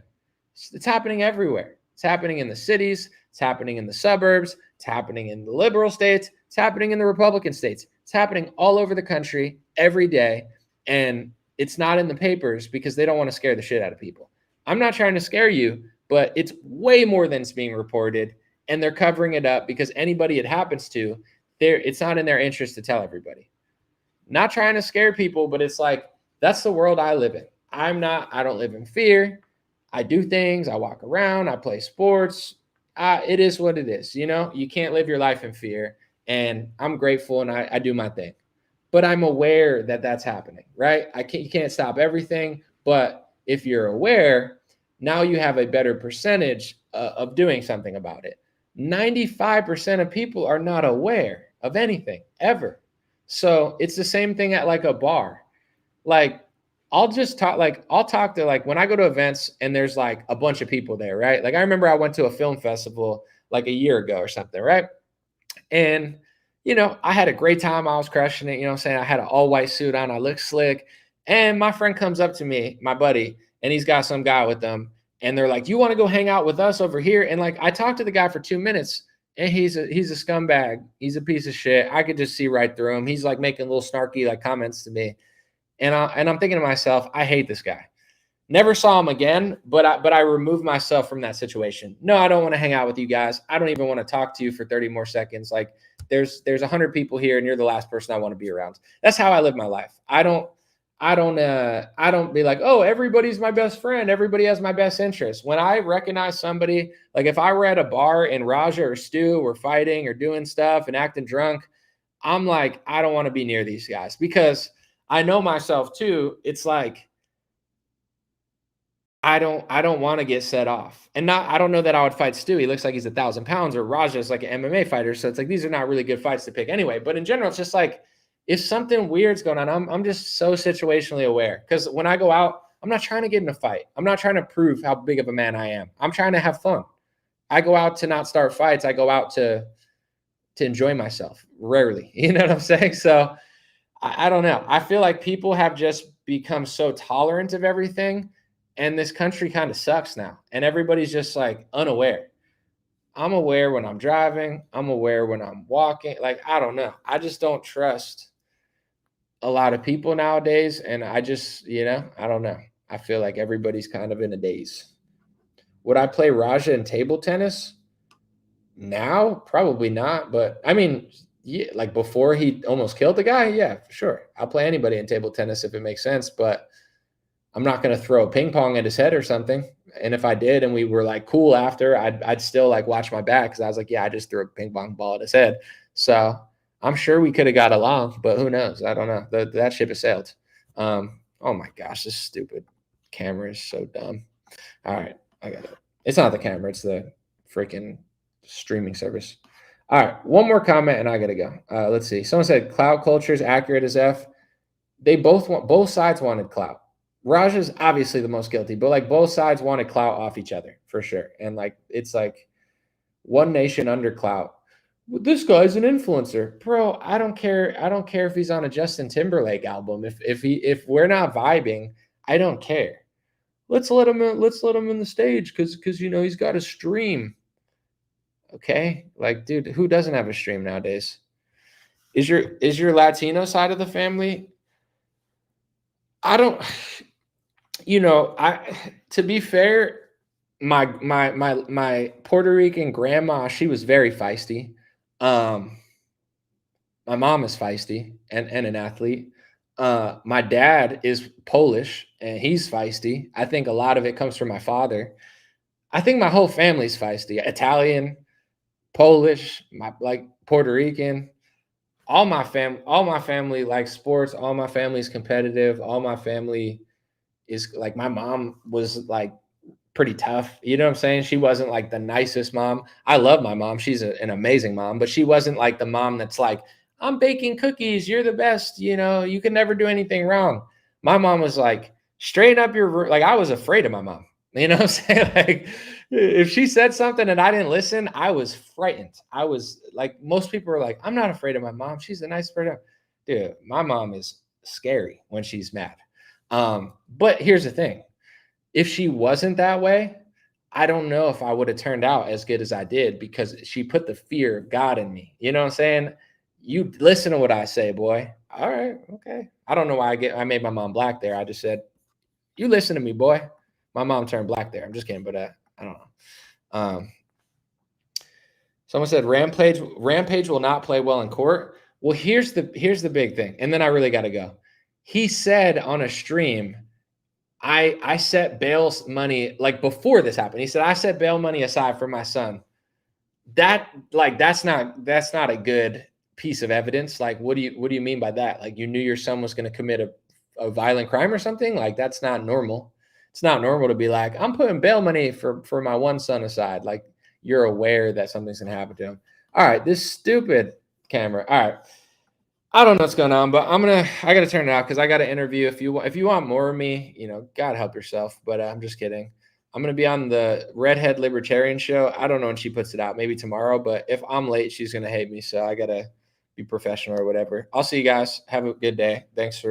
It's happening everywhere. It's happening in the cities. It's happening in the suburbs. It's happening in the liberal states. It's happening in the Republican states. It's happening all over the country every day. And it's not in the papers because they don't want to scare the shit out of people. I'm not trying to scare you, but it's way more than it's being reported. And they're covering it up because anybody it happens to, it's not in their interest to tell everybody. Not trying to scare people, but it's like, that's the world I live in. I don't live in fear. I do things. I walk around. I play sports. It is what it is. You can't live your life in fear. And I'm grateful and I do my thing. But I'm aware that that's happening, right? You can't stop everything. But if you're aware, now you have a better percentage of doing something about it. 95% of people are not aware of anything ever. So it's the same thing at like a bar. Like I'll talk to like when I go to events and there's like a bunch of people there, right? Like I remember I went to a film festival like a year ago or something, right? And, I had a great time. I was crushing it. I'm saying? I had an all white suit on. I looked slick. And my friend comes up to me, my buddy, and he's got some guy with them. And they're like, you want to go hang out with us over here? And like, I talked to the guy for 2 minutes And he's a scumbag. He's a piece of shit. I could just see right through him. He's like making little snarky like comments to me. And I'm thinking to myself, I hate this guy. Never saw him again, but I removed myself from that situation. No, I don't want to hang out with you guys. I don't even want to talk to you for 30 more seconds. Like there's 100 people here and you're the last person I want to be around. That's how I live my life. I don't be like, oh, everybody's my best friend. Everybody has my best interest. When I recognize somebody, like if I were at a bar and Raja or Stu were fighting or doing stuff and acting drunk, I'm like, I don't want to be near these guys because I know myself too. It's like, I don't want to get set off. And I don't know that I would fight Stu. He looks like he's 1,000 pounds, or Raja's like an MMA fighter. So it's like, these are not really good fights to pick anyway. But in general, it's just like, if something weird's going on, I'm just so situationally aware. Because when I go out, I'm not trying to get in a fight. I'm not trying to prove how big of a man I am. I'm trying to have fun. I go out to not start fights. I go out to enjoy myself. Rarely. You know what I'm saying? So I don't know. I feel like people have just become so tolerant of everything. And this country kind of sucks now. And everybody's just like unaware. I'm aware when I'm driving. I'm aware when I'm walking. Like, I don't know. I just don't trust a lot of people nowadays. And I just, I don't know. I feel like everybody's kind of in a daze. Would I play Raja in table tennis? Now? Probably not. But I mean, yeah, like before he almost killed the guy? Yeah, for sure. I'll play anybody in table tennis if it makes sense. But I'm not going to throw a ping pong at his head or something. And if I did and we were like cool after, I'd still like watch my back because I was like, yeah, I just threw a ping pong ball at his head. So I'm sure we could have got along, but who knows? I don't know. That ship has sailed. Oh my gosh, this stupid camera is so dumb. All right, I got it. It's not the camera. It's the freaking streaming service. All right, one more comment and I got to go. Let's see. Someone said clout culture is accurate as F. Both sides wanted clout. Raja's obviously the most guilty, but like both sides wanted clout off each other for sure. And like, it's like one nation under clout. This guy's an influencer, bro. I don't care. I don't care if he's on a Justin Timberlake album. If we're not vibing, I don't care. Let's let him in the stage because he's got a stream. Okay, like, dude, who doesn't have a stream nowadays? Is your Latino side of the family? I don't. To be fair, my Puerto Rican grandma, she was very feisty. My mom is feisty and an athlete. My dad is Polish and he's feisty. I think a lot of it comes from my father. I think my whole family's feisty. Italian, Polish, Puerto Rican. All my family likes sports. All my family's competitive. All my family is like, my mom was like pretty tough. You know what I'm saying? She wasn't like the nicest mom. I love my mom. She's an amazing mom, but she wasn't like the mom that's like, I'm baking cookies. You're the best. You can never do anything wrong. My mom was like, straighten up your, like, I was afraid of my mom. You know what I'm saying? Like, if she said something and I didn't listen, I was frightened. I was like, most people are like, I'm not afraid of my mom. She's a nice person. Dude, my mom is scary when she's mad. But here's the thing. If she wasn't that way, I don't know if I would have turned out as good as I did because she put the fear of God in me. You know what I'm saying? You listen to what I say, boy. All right. Okay. I don't know why I made my mom black there. I just said, you listen to me, boy. My mom turned black there. I'm just kidding, but I don't know. Someone said Rampage will not play well in court. Well, here's the big thing. And then I really got to go. He said on a stream, I set bail money, like before this happened. He said, I set bail money aside for my son. That's not a good piece of evidence. Like, what do you mean by that? Like, you knew your son was going to commit a violent crime or something? Like, that's not normal. It's not normal to be like, I'm putting bail money for my one son aside. Like, you're aware that something's going to happen to him. All right, this stupid camera. All right. I don't know what's going on, but I got to turn it off because I got to interview. If you want more of me, God help yourself. But I'm just kidding. I'm going to be on the Redhead Libertarian show. I don't know when she puts it out, maybe tomorrow. But if I'm late, she's going to hate me. So I got to be professional or whatever. I'll see you guys. Have a good day. Thanks for